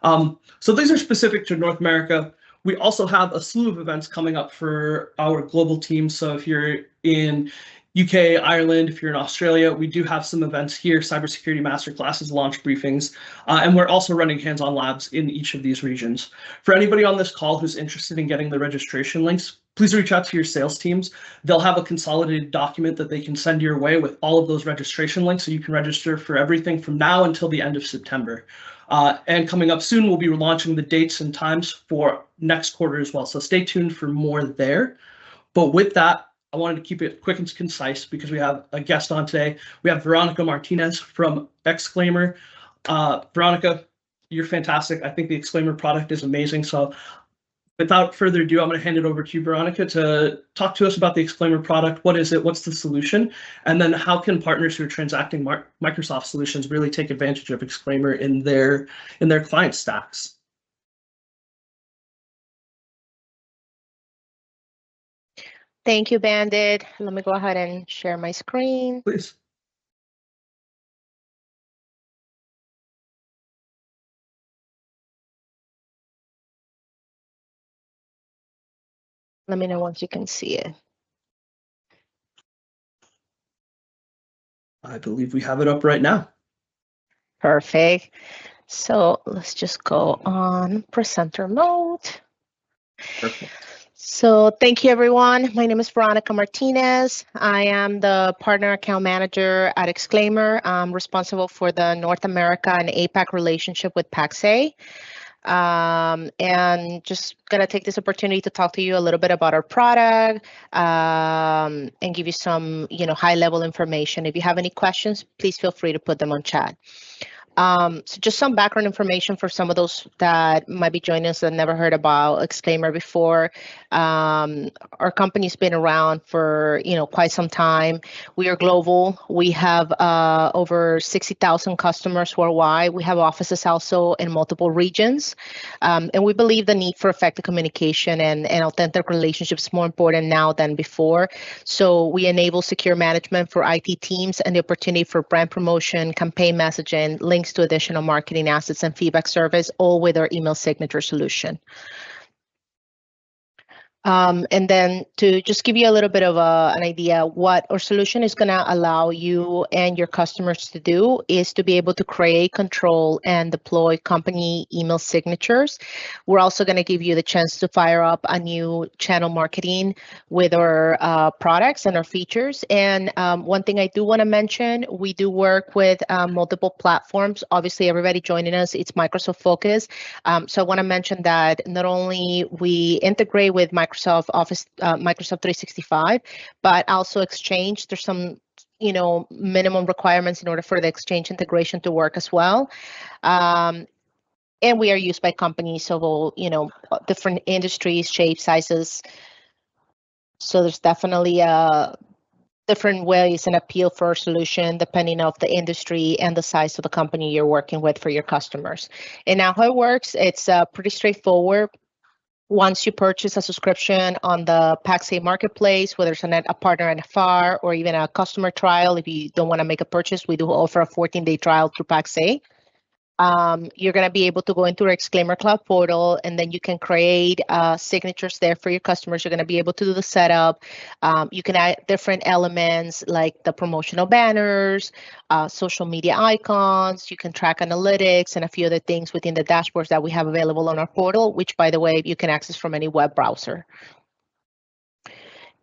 So these are specific to North America. We also have a slew of events coming up for our global team. So if you're in UK, Ireland, if you're in Australia, we do have some events here, cybersecurity masterclasses, launch briefings, and we're also running hands-on labs in each of these regions. For anybody on this call who's interested in getting the registration links, please reach out to your sales teams. They'll have a consolidated document that they can send your way with all of those registration links, so you can register for everything from now until the end of September. And coming up soon, we'll be launching the dates and times for next quarter as well, so stay tuned for more there. But with that, I wanted to keep it quick and concise because we have a guest on today. We have Veronica Martinez from Exclaimer. Veronica, you're fantastic. I think the Exclaimer product is amazing. So without further ado, I'm going to hand it over to you, Veronica, to talk to us about the Exclaimer product. What is it? What's the solution? And then how can partners who are transacting Microsoft solutions really take advantage of Exclaimer in their client stacks? Thank you, Bandit. Let me go ahead and share my screen. Please. Let me know once you can see it. I believe we have it up right now. Perfect. So let's just go on presenter mode. Perfect. So thank you, everyone. My name is Veronica Martinez. I am the partner account manager at Exclaimer. I'm responsible for the North America and APAC relationship with Pax8. And just gonna take this opportunity to talk to you a little bit about our product and give you some, high-level information. If you have any questions, please feel free to put them on chat. So just some background information for some of those that might be joining us that never heard about Exclaimer before. Our company's been around for quite some time. We are global. We have over 60,000 customers worldwide. We have offices also in multiple regions, and we believe the need for effective communication and authentic relationships is more important now than before. So we enable secure management for IT teams and the opportunity for brand promotion, campaign messaging, links to additional marketing assets and feedback service, all with our email signature solution. And then to just give you a little bit of an idea, what our solution is going to allow you and your customers to do is to be able to create, control, and deploy company email signatures. We're also going to give you the chance to fire up a new channel marketing with our products and our features. And one thing I do want to mention, we do work with multiple platforms. Obviously, everybody joining us, it's Microsoft focused. So I want to mention that not only we integrate with Microsoft Office, Microsoft 365, but also Exchange. There's some, minimum requirements in order for the Exchange integration to work as well. And we are used by companies of all, different industries, shapes, sizes. So there's definitely different ways and appeal for our solution depending on the industry and the size of the company you're working with for your customers. And now how it works, it's pretty straightforward. Once you purchase a subscription on the Pax8 marketplace, whether it's a partner NFR or even a customer trial, if you don't want to make a purchase, we do offer a 14-day trial through Pax8. You're going to be able to go into our Exclaimer Cloud portal, and then you can create signatures there for your customers. You're going to be able to do the setup. You can add different elements like the promotional banners, social media icons. You can track analytics and a few other things within the dashboards that we have available on our portal, which, by the way, you can access from any web browser.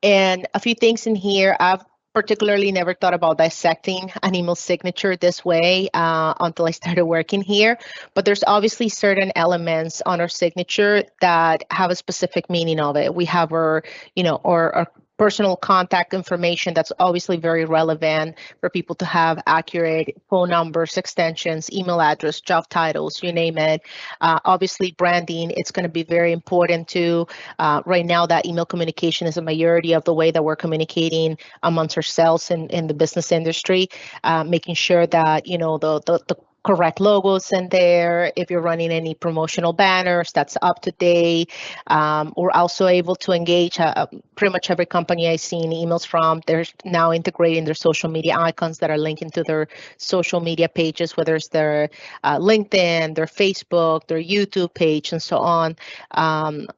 And a few things in here, I've particularly never thought about dissecting an email signature this way until I started working here. But there's obviously certain elements on our signature that have a specific meaning of it. We have our, our personal contact information that's obviously very relevant for people to have accurate phone numbers, extensions, email address, job titles, you name it. Obviously, branding, it's going to be very important too. Right now, that email communication is a majority of the way that we're communicating amongst ourselves in the business industry, making sure that, the correct logos in there. If you're running any promotional banners, that's up to date. We're also able to engage pretty much every company I've seen emails from, they're now integrating their social media icons that are linking to their social media pages, whether it's their LinkedIn, their Facebook, their YouTube page, and so on.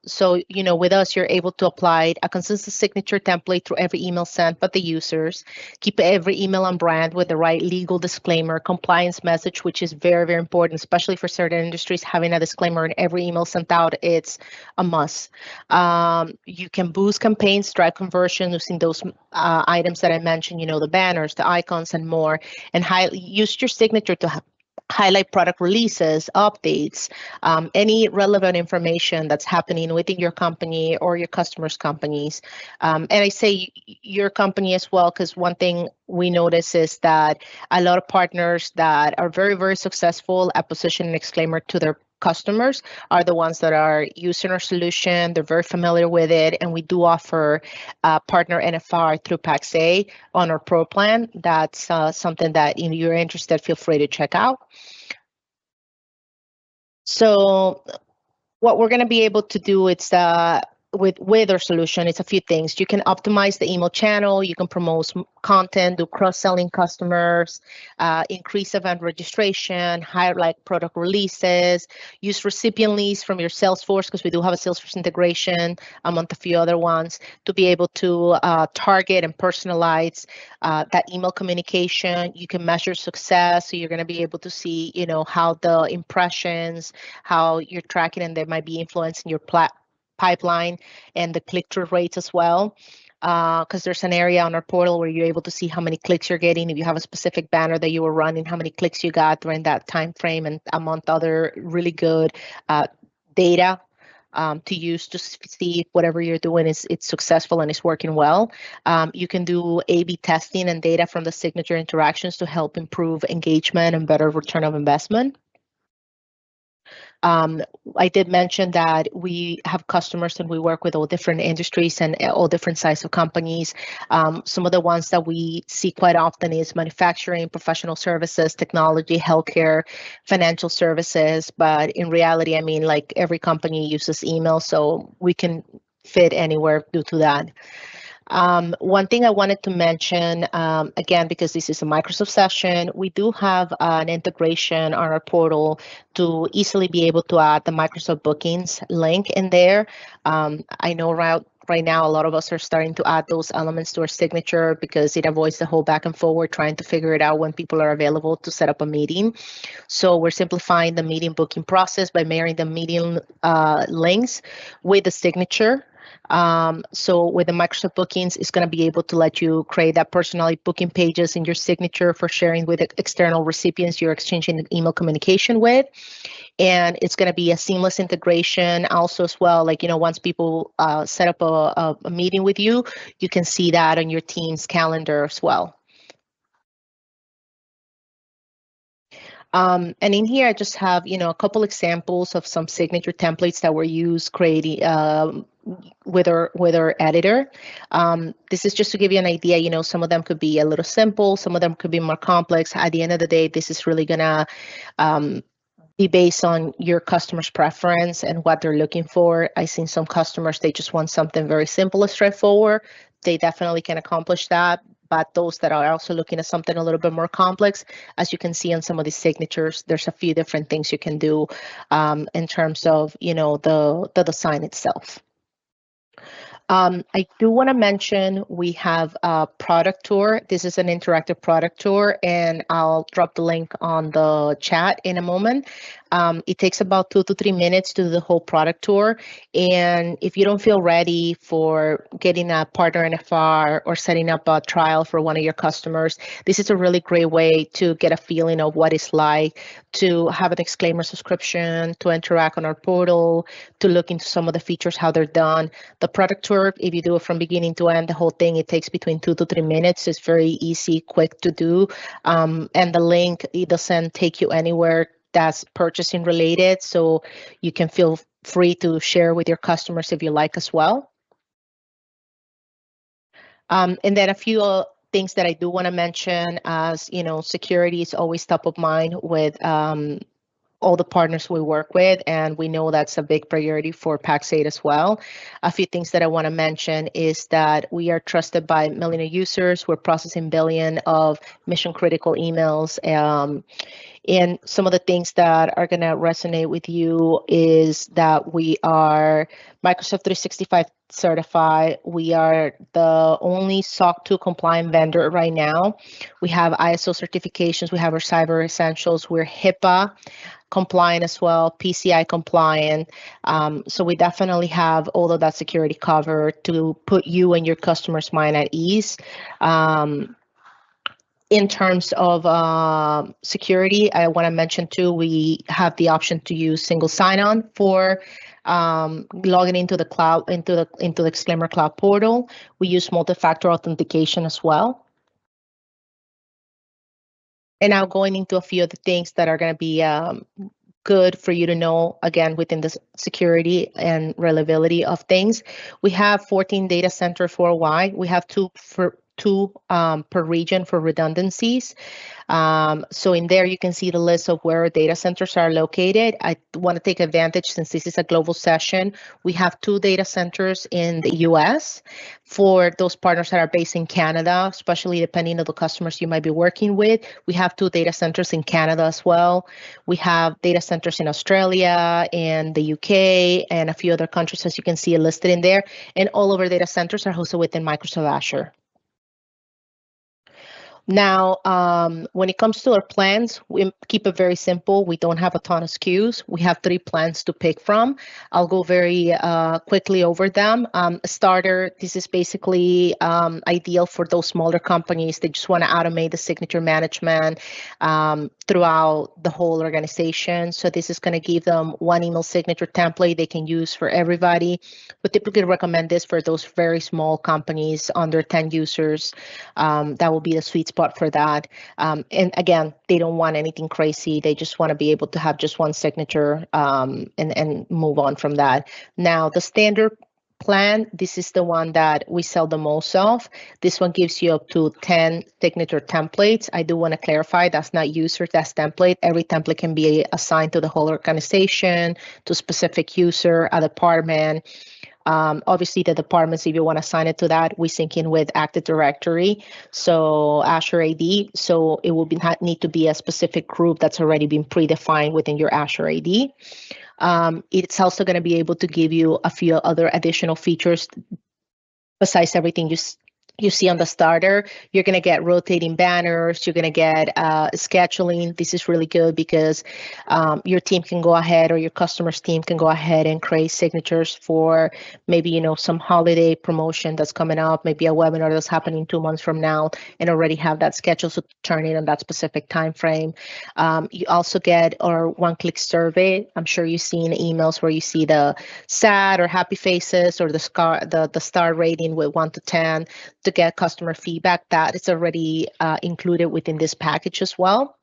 So, with us, you're able to apply a consistent signature template through every email sent by the users, keep every email on brand with the right legal disclaimer, compliance message, which is very, very important, especially for certain industries. Having a disclaimer in every email sent out, it's a must. You can boost campaigns, drive conversion using those items that I mentioned, the banners, the icons, and more, and use your signature to highlight product releases, updates, any relevant information that's happening within your company or your customers' companies. And I say your company as well, because one thing we notice is that a lot of partners that are very, very successful at positioning Exclaimer to their customers are the ones that are using our solution. They're very familiar with it, and we do offer partner NFR through Pax8 on our Pro plan. That's something that if you're interested, feel free to check out. So what we're going to be able to do is with our solution, it's a few things. You can optimize the email channel, you can promote content, do cross-selling customers, increase event registration, highlight product releases, use recipient lists from your Salesforce, because we do have a Salesforce integration among a few other ones, to be able to target and personalize that email communication. You can measure success, so you're going to be able to see, how the impressions, how you're tracking, and they might be influencing your pipeline and the click-through rates as well, because there's an area on our portal where you're able to see how many clicks you're getting. If you have a specific banner that you were running, how many clicks you got during that time frame, and among other really good data to use to see if whatever you're doing it's successful and it's working well. You can do A/B testing and data from the signature interactions to help improve engagement and better return of investment. I did mention that we have customers and we work with all different industries and all different sizes of companies. Some of the ones that we see quite often is manufacturing, professional services, technology, healthcare, financial services. But in reality, I mean, like every company uses email, so we can fit anywhere due to that. One thing I wanted to mention, again, because this is a Microsoft session, we do have an integration on our portal to easily be able to add the Microsoft bookings link in there. I know right now, a lot of us are starting to add those elements to our signature because it avoids the whole back and forward trying to figure it out when people are available to set up a meeting. So we're simplifying the meeting booking process by marrying the meeting links with the signature. So with the Microsoft Bookings, it's going to be able to let you create that personalized booking pages in your signature for sharing with external recipients you're exchanging email communication with. And it's going to be a seamless integration also as well. Like, once people set up a meeting with you, you can see that on your team's calendar as well. And in here, I just have, a couple examples of some signature templates that were used creating with our editor. This is just to give you an idea. Some of them could be a little simple, some of them could be more complex. At the end of the day, this is really gonna be based on your customer's preference and what they're looking for. I've seen some customers, they just want something very simple and straightforward. They definitely can accomplish that. But those that are also looking at something a little bit more complex, as you can see on some of these signatures, there's a few different things you can do in terms of, the design itself. I do want to mention we have a product tour. This is an interactive product tour, and I'll drop the link on the chat in a moment. It takes about 2 to 3 minutes to do the whole product tour. And if you don't feel ready for getting a partner NFR or setting up a trial for one of your customers, this is a really great way to get a feeling of what it's like to have an Exclaimer subscription, to interact on our portal, to look into some of the features, how they're done. The product tour, if you do it from beginning to end, the whole thing, it takes between 2 to 3 minutes. It's very easy, quick to do. And the link, it doesn't take you anywhere that's purchasing related, so you can feel free to share with your customers if you like as well. And then a few things that I do want to mention, as security is always top of mind with all the partners we work with, and we know that's a big priority for Pax8 as well. A few things that I want to mention is that we are trusted by million of users. We're processing billion of mission critical emails. And some of the things that are going to resonate with you is that we are Microsoft 365 certified. We are the only SOC 2 compliant vendor right now. We have ISO certifications. We have our Cyber Essentials. We're HIPAA compliant as well, PCI compliant. So we definitely have all of that security covered to put you and your customer's mind at ease. In terms of security, I want to mention too, we have the option to use single sign-on for logging into the cloud, into the Exclaimer cloud portal. We use multi-factor authentication as well. And now going into a few of the things that are going to be good for you to know, again, within the security and reliability of things. We have 14 data centers worldwide. We have two per region for redundancies. So in there, you can see the list of where data centers are located. I want to take advantage, since this is a global session, we have 2 data centers in the US. For those partners that are based in Canada, especially depending on the customers you might be working with, we have 2 data centers in Canada as well. We have data centers in Australia and the UK and a few other countries, as you can see listed in there. And all of our data centers are hosted within Microsoft Azure. Now, when it comes to our plans, we keep it very simple. We don't have a ton of SKUs. We have 3 plans to pick from. I'll go very quickly over them. Starter, this is basically ideal for those smaller companies that just want to automate the signature management throughout the whole organization. So this is going to give them one email signature template they can use for everybody. We typically recommend this for those very small companies under 10 users. That will be the sweet spot for that. And again, they don't want anything crazy. They just want to be able to have just one signature and move on from that. Now, the standard plan, this is the one that we sell the most of. This one gives you up to 10 signature templates. I do want to clarify, that's not user, that's template. Every template can be assigned to the whole organization, to a specific user, a department. Obviously, the departments, if you want to assign it to that, we sync in with Active Directory, so Azure AD. So it will need to be a specific group that's already been predefined within your Azure AD. It's also going to be able to give you a few other additional features besides everything you see on the starter. You're going to get rotating banners. You're going to get scheduling. This is really good because your team can go ahead, or your customer's team can go ahead and create signatures for maybe, some holiday promotion that's coming up, maybe a webinar that's happening 2 months from now, and already have that scheduled to turn in on that specific time frame. You also get our one-click survey. I'm sure you've seen emails where you see the sad or happy faces, or the star rating with 1 to 10. To get customer feedback. That is already included within this package as well.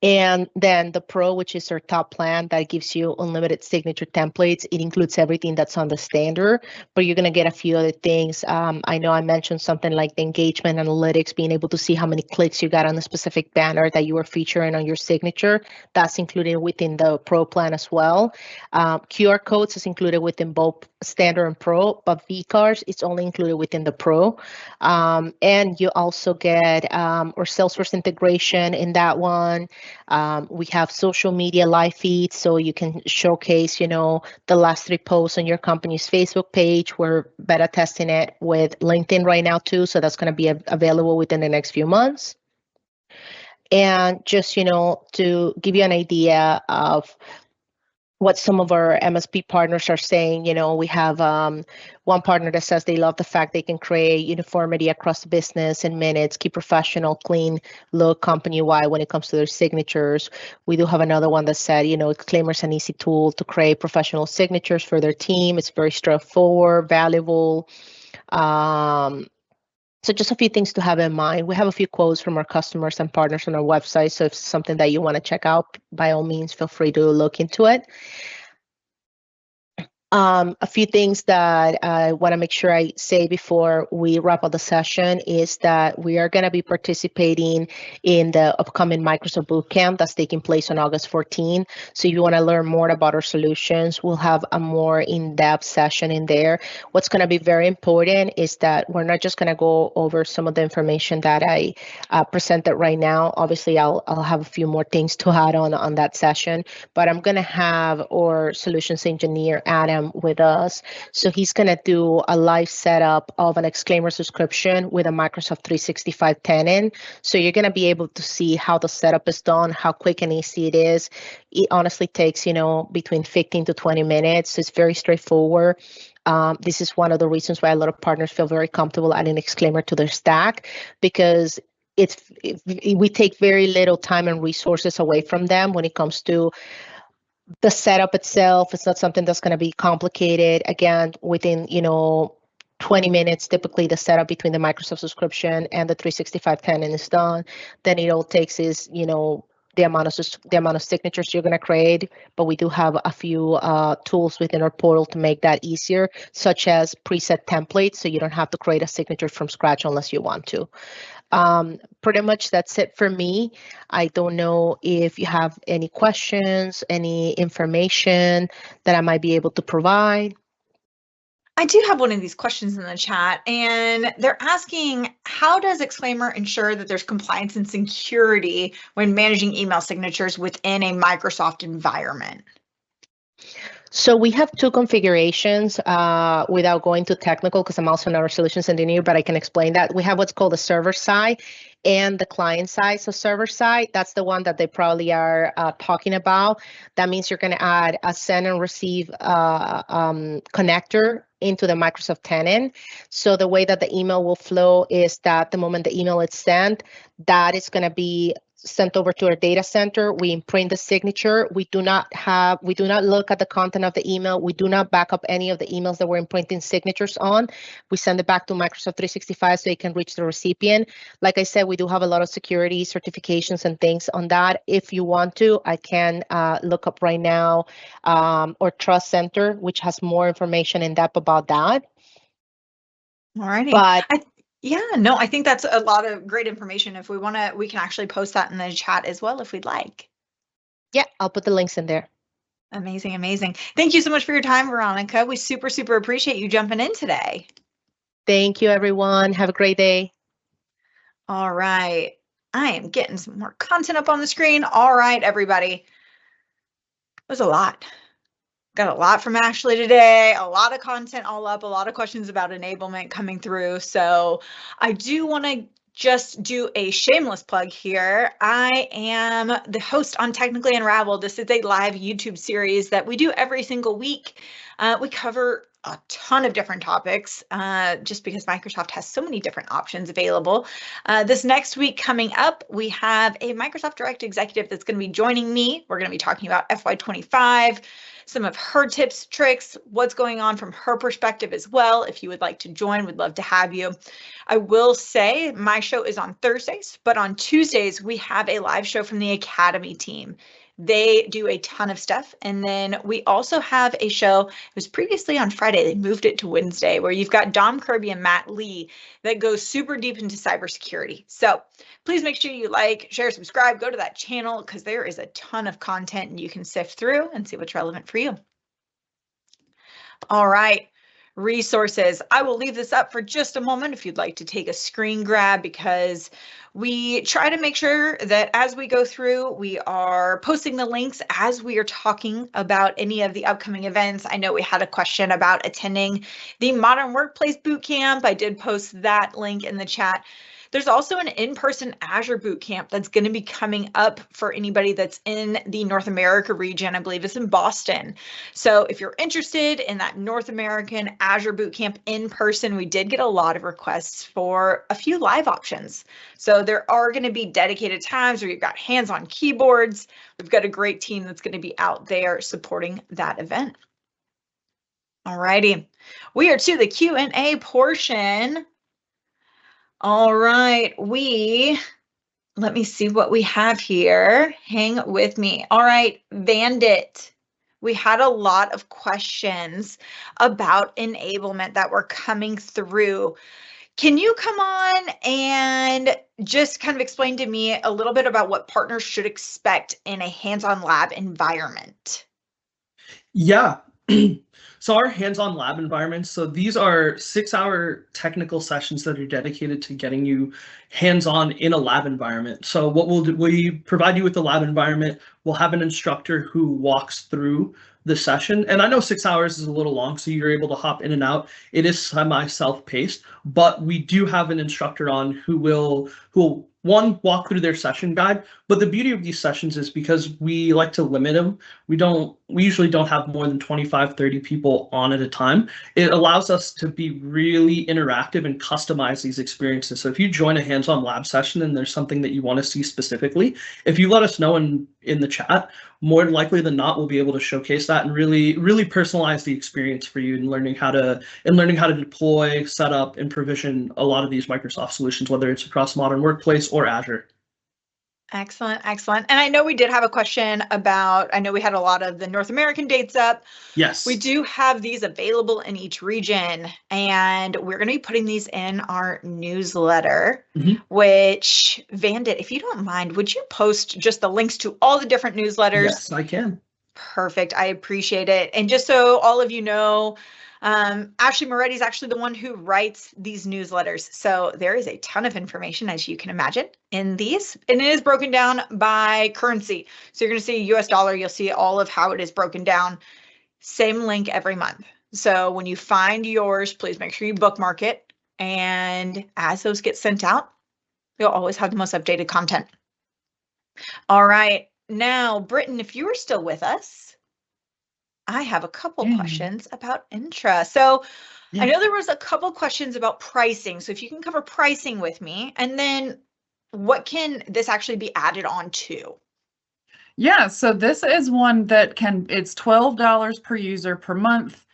And then the Pro, which is our top plan, that gives you unlimited signature templates. It includes everything that's on the standard, but you're going to get a few other things. I know I mentioned something like the engagement analytics, being able to see how many clicks you got on a specific banner that you were featuring on your signature. That's included within the Pro plan as well. QR codes is included within both standard and Pro, but vCards, it's only included within the Pro. And you also get our Salesforce integration in that one. We have social media live feeds, so you can showcase, the last 3 posts on your company's Facebook page. We're beta testing it with LinkedIn right now too, so that's going to be available within the next few months. And just, to give you an idea of what some of our MSP partners are saying, we have one partner that says they love the fact they can create uniformity across the business in minutes, keep professional, clean look company-wide when it comes to their signatures. We do have another one that said, Exclaimer is an easy tool to create professional signatures for their team. It's very straightforward, valuable. So just a few things to have in mind. We have a few quotes from our customers and partners on our website. So if it's something that you want to check out, by all means, feel free to look into it. A few things that I want to make sure I say before we wrap up the session is that we are going to be participating in the upcoming Microsoft Bootcamp that's taking place on August 14. So if you want to learn more about our solutions, we'll have a more in-depth session in there. What's going to be very important is that we're not just going to go over some of the information that I presented right now. Obviously, I'll have a few more things to add on that session, but I'm going to have our solutions engineer, Adam, with us. So he's going to do a live setup of an Exclaimer subscription with a Microsoft 365 tenant. So you're going to be able to see how the setup is done, how quick and easy it is. It honestly takes, between 15 to 20 minutes. It's very straightforward. This is one of the reasons why a lot of partners feel very comfortable adding Exclaimer to their stack, because we take very little time and resources away from them when it comes to the setup itself. It's not something that's going to be complicated. Again, within 20 minutes, typically the setup between the Microsoft subscription and the 365 tenant is done. Then it all takes is the amount of signatures you're going to create. But we do have a few tools within our portal to make that easier, such as preset templates, so you don't have to create a signature from scratch unless you want to. Pretty much that's it for me. I don't know if you have any questions, any information that I might be able to provide. I do have one of these questions in the chat, and they're asking, how does Exclaimer ensure that there's compliance and security when managing email signatures within a Microsoft environment? So we have two configurations without going too technical, because I'm also not a solutions engineer, but I can explain that. We have what's called the server side and the client side. So server side, that's the one that they probably are talking about. That means you're going to add a send and receive connector into the Microsoft tenant. So the way that the email will flow is that the moment the email is sent, that is going to be sent over to our data center. We imprint the signature. We do not look at the content of the email. We do not back up any of the emails that we're imprinting signatures on. We send it back to Microsoft 365 so it can reach the recipient. Like I said, we do have a lot of security certifications and things on that. If you want to, I can look up right now or Trust Center, which has more information in depth about that. All righty. But I think that's a lot of great information. If we want to, we can actually post that in the chat as well if we'd like. Yeah, I'll put the links in there. Amazing, amazing. Thank you so much for your time, Veronica. We super appreciate you jumping in today. Thank you, everyone. Have a great day. All right. I am getting some more content up on the screen. All right, everybody. It was a lot. Got a lot from Ashley today, a lot of content all up, a lot of questions about enablement coming through. So I do want to just do a shameless plug here. I am the host on Technically Unraveled. This is a live YouTube series that we do every single week. We cover a ton of different topics just because Microsoft has so many different options available. This next week coming up, we have a Microsoft Direct executive that's going to be joining me. We're going to be talking about FY25, some of her tips, tricks, what's going on from her perspective as well. If you would like to join, we'd love to have you. I will say my show is on Thursdays, but on Tuesdays, we have a live show from the Academy team. They do a ton of stuff. And then we also have a show, it was previously on Friday, they moved it to Wednesday, where you've got Dom Kirby and Matt Lee that goes super deep into cybersecurity. So please make sure you like, share, subscribe, go to that channel, because there is a ton of content and you can sift through and see what's relevant for you. All right. Resources. I will leave this up for just a moment if you'd like to take a screen grab, because we try to make sure that as we go through, we are posting the links as we are talking about any of the upcoming events. I know we had a question about attending the Modern Workplace Bootcamp. I did post that link in the chat. There's also an in-person Azure Bootcamp that's going to be coming up for anybody that's in the North America region. I believe it's in Boston. So if you're interested in that North American Azure Bootcamp in person, we did get a lot of requests for a few live options. So there are going to be dedicated times where you've got hands-on keyboards. We've got a great team that's going to be out there supporting that event. All righty, we are to the Q&A portion. All right, let me see what we have here. Hang with me. All right, Bandit, we had a lot of questions about enablement that were coming through. Can you come on and just kind of explain to me a little bit about what partners should expect in a hands-on lab environment? Yeah. So our hands-on lab environments, so these are 6-hour technical sessions that are dedicated to getting you hands-on in a lab environment. So what we'll do, we provide you with the lab environment. We'll have an instructor who walks through the session. And I know 6 hours is a little long, so you're able to hop in and out. It is semi-self-paced, but we do have an instructor on who will one, walk through their session guide. But the beauty of these sessions is because we like to limit them, we usually don't have more than 25, 30 people on at a time. It allows us to be really interactive and customize these experiences. So if you join a hands-on lab session and there's something that you want to see specifically, if you let us know in the chat, more likely than not, we'll be able to showcase that and really personalize the experience for you in learning how to deploy, set up, and provision a lot of these Microsoft solutions, whether it's across modern workplace or Azure. Excellent, excellent. And I know we did have a question about, I know we had a lot of the North American dates up. Yes. We do have these available in each region, and we're going to be putting these in our newsletter, which, Vandit, if you don't mind, would you post just the links to all the different newsletters? Yes, I can. Perfect. I appreciate it. And just so all of you know, Ashley Moretti is actually the one who writes these newsletters. So there is a ton of information, as you can imagine, in these, and it is broken down by currency. So you're going to see US dollar, you'll see all of how it is broken down. Same link every month. So when you find yours, please make sure you bookmark it. And as those get sent out, you'll always have the most updated content. All right. Now, Britton, if you are still with us, I have a couple questions about Entra. So I know there was a couple questions about pricing. So if you can cover pricing with me, and then what can this actually be added on to? Yeah, so this is one that it's $12 per user per month.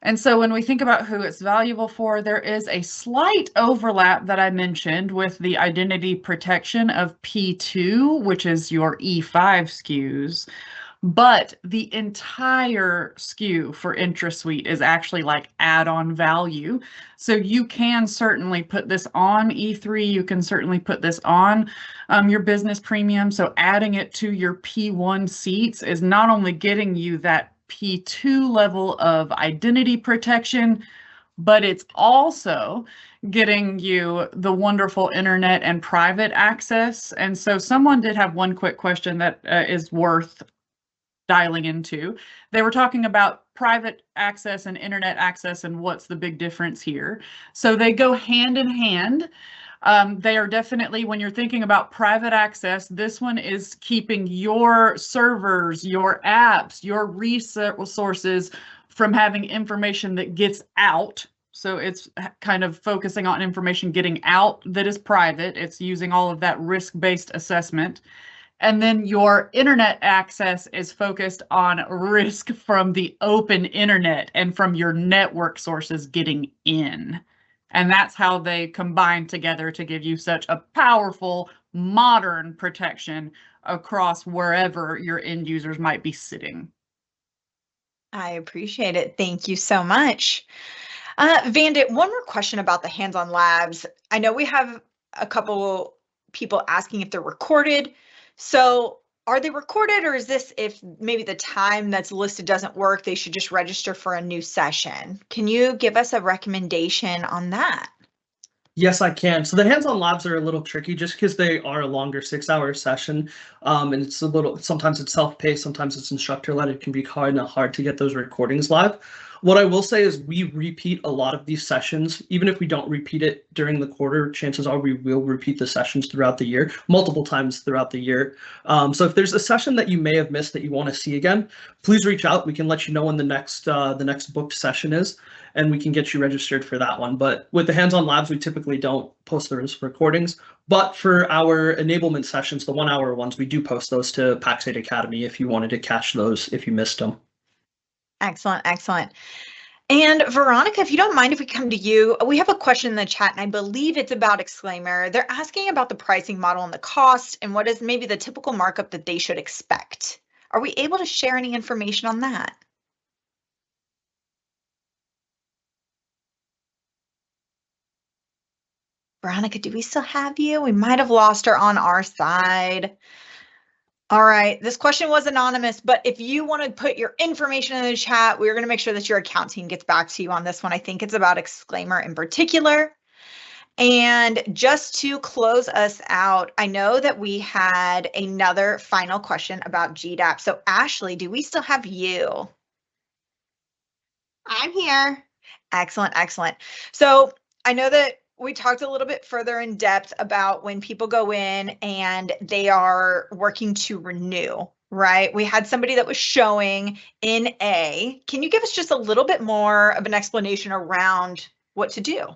And so when we think about who it's valuable for, there is a slight overlap that I mentioned with the identity protection of P2, which is your E5 SKUs. But the entire SKU for Entra Suite is actually like add-on value. So you can certainly put this on E3. You can certainly put this on your business premium. So adding it to your P1 seats is not only getting you that P2 level of identity protection, but it's also getting you the wonderful internet and private access. And so someone did have one quick question that is worth dialing into. They were talking about private access and internet access and what's the big difference here. So they go hand in hand. They are definitely, when you're thinking about private access, this one is keeping your servers, your apps, your resources from having information that gets out. So it's kind of focusing on information getting out that is private. It's using all of that risk-based assessment. And then your internet access is focused on risk from the open internet and from your network sources getting in. And that's how they combine together to give you such a powerful, modern protection across wherever your end users might be sitting. I appreciate it. Thank you so much. Vandit, one more question about the hands-on labs. I know we have a couple people asking if they're recorded. So are they recorded, or is this if maybe the time that's listed doesn't work, they should just register for a new session? Can you give us a recommendation on that? Yes, I can. So the hands-on labs are a little tricky just because they are a longer 6-hour session. And it's sometimes it's self-paced, sometimes it's instructor-led. It can be hard to get those recordings live. What I will say is we repeat a lot of these sessions. Even if we don't repeat it during the quarter, chances are we will repeat the sessions throughout the year, multiple times throughout the year. So if there's a session that you may have missed that you want to see again, please reach out. We can let you know when the next booked session is, and we can get you registered for that one. But with the hands-on labs, we typically don't post those recordings. But for our enablement sessions, the 1-hour ones, we do post those to Pax8 Academy if you wanted to catch those if you missed them. Excellent, excellent. And Veronica, if you don't mind if we come to you, we have a question in the chat, and I believe it's about Exclaimer. They're asking about the pricing model and the cost, and what is maybe the typical markup that they should expect. Are we able to share any information on that? Veronica, do we still have you? We might have lost her on our side. All right, this question was anonymous, but if you want to put your information in the chat, we're going to make sure that your account team gets back to you on this one. I think it's about Exclaimer in particular. And just to close us out, I know that we had another final question about GDAP. So Ashley, do we still have you? I'm here. Excellent, excellent. So I know that we talked a little bit further in depth about when people go in and they are working to renew, right? We had somebody that was showing in A. Can you give us just a little bit more of an explanation around what to do?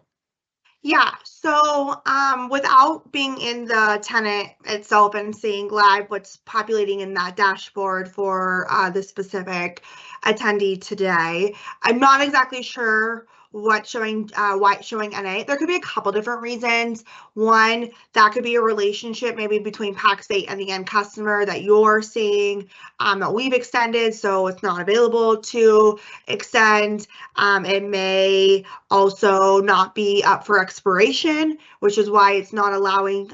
Yeah, so without being in the tenant itself and seeing live what's populating in that dashboard for the specific attendee today, I'm not exactly sure what's showing, why it's showing NA. There could be a couple different reasons. One, that could be a relationship maybe between Pax8 and the end customer that you're seeing that we've extended, so it's not available to extend. It may also not be up for expiration, which is why it's not allowing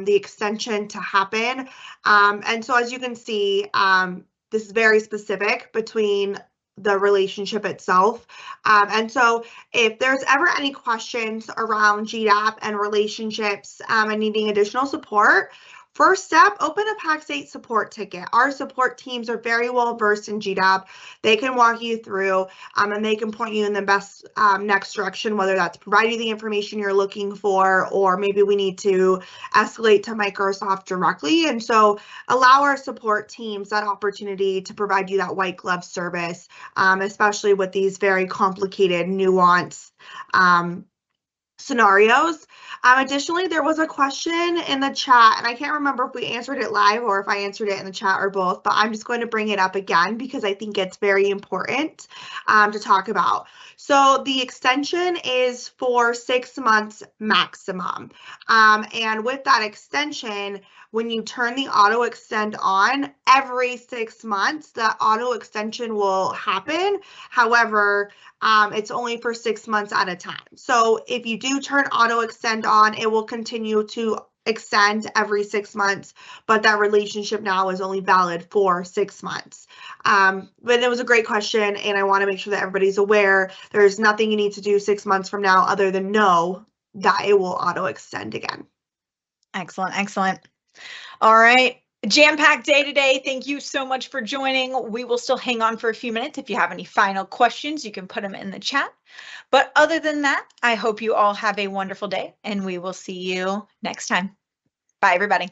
the extension to happen. And so as you can see, this is very specific between the relationship itself. And so if there's ever any questions around GDAP and relationships and needing additional support, first step, open a Pax8 support ticket. Our support teams are very well versed in GDAP. They can walk you through and they can point you in the best next direction, whether that's provide you the information you're looking for, or maybe we need to escalate to Microsoft directly. And so allow our support teams that opportunity to provide you that white glove service, especially with these very complicated, nuanced scenarios. Additionally, there was a question in the chat, and I can't remember if we answered it live or if I answered it in the chat or both, but I'm just going to bring it up again because I think it's very important to talk about. So the extension is for 6 months maximum. And with that extension, when you turn the auto extend on, every 6 months, the auto extension will happen. However, it's only for 6 months at a time. So if you do turn auto extend on, it will continue to extend every 6 months, but that relationship now is only valid for 6 months. But it was a great question, and I want to make sure that everybody's aware there's nothing you need to do 6 months from now other than know that it will auto extend again. Excellent, excellent. All right. Jam-packed day today. Thank you so much for joining. We will still hang on for a few minutes. If you have any final questions, you can put them in the chat. But other than that, I hope you all have a wonderful day, and we will see you next time. Bye, everybody.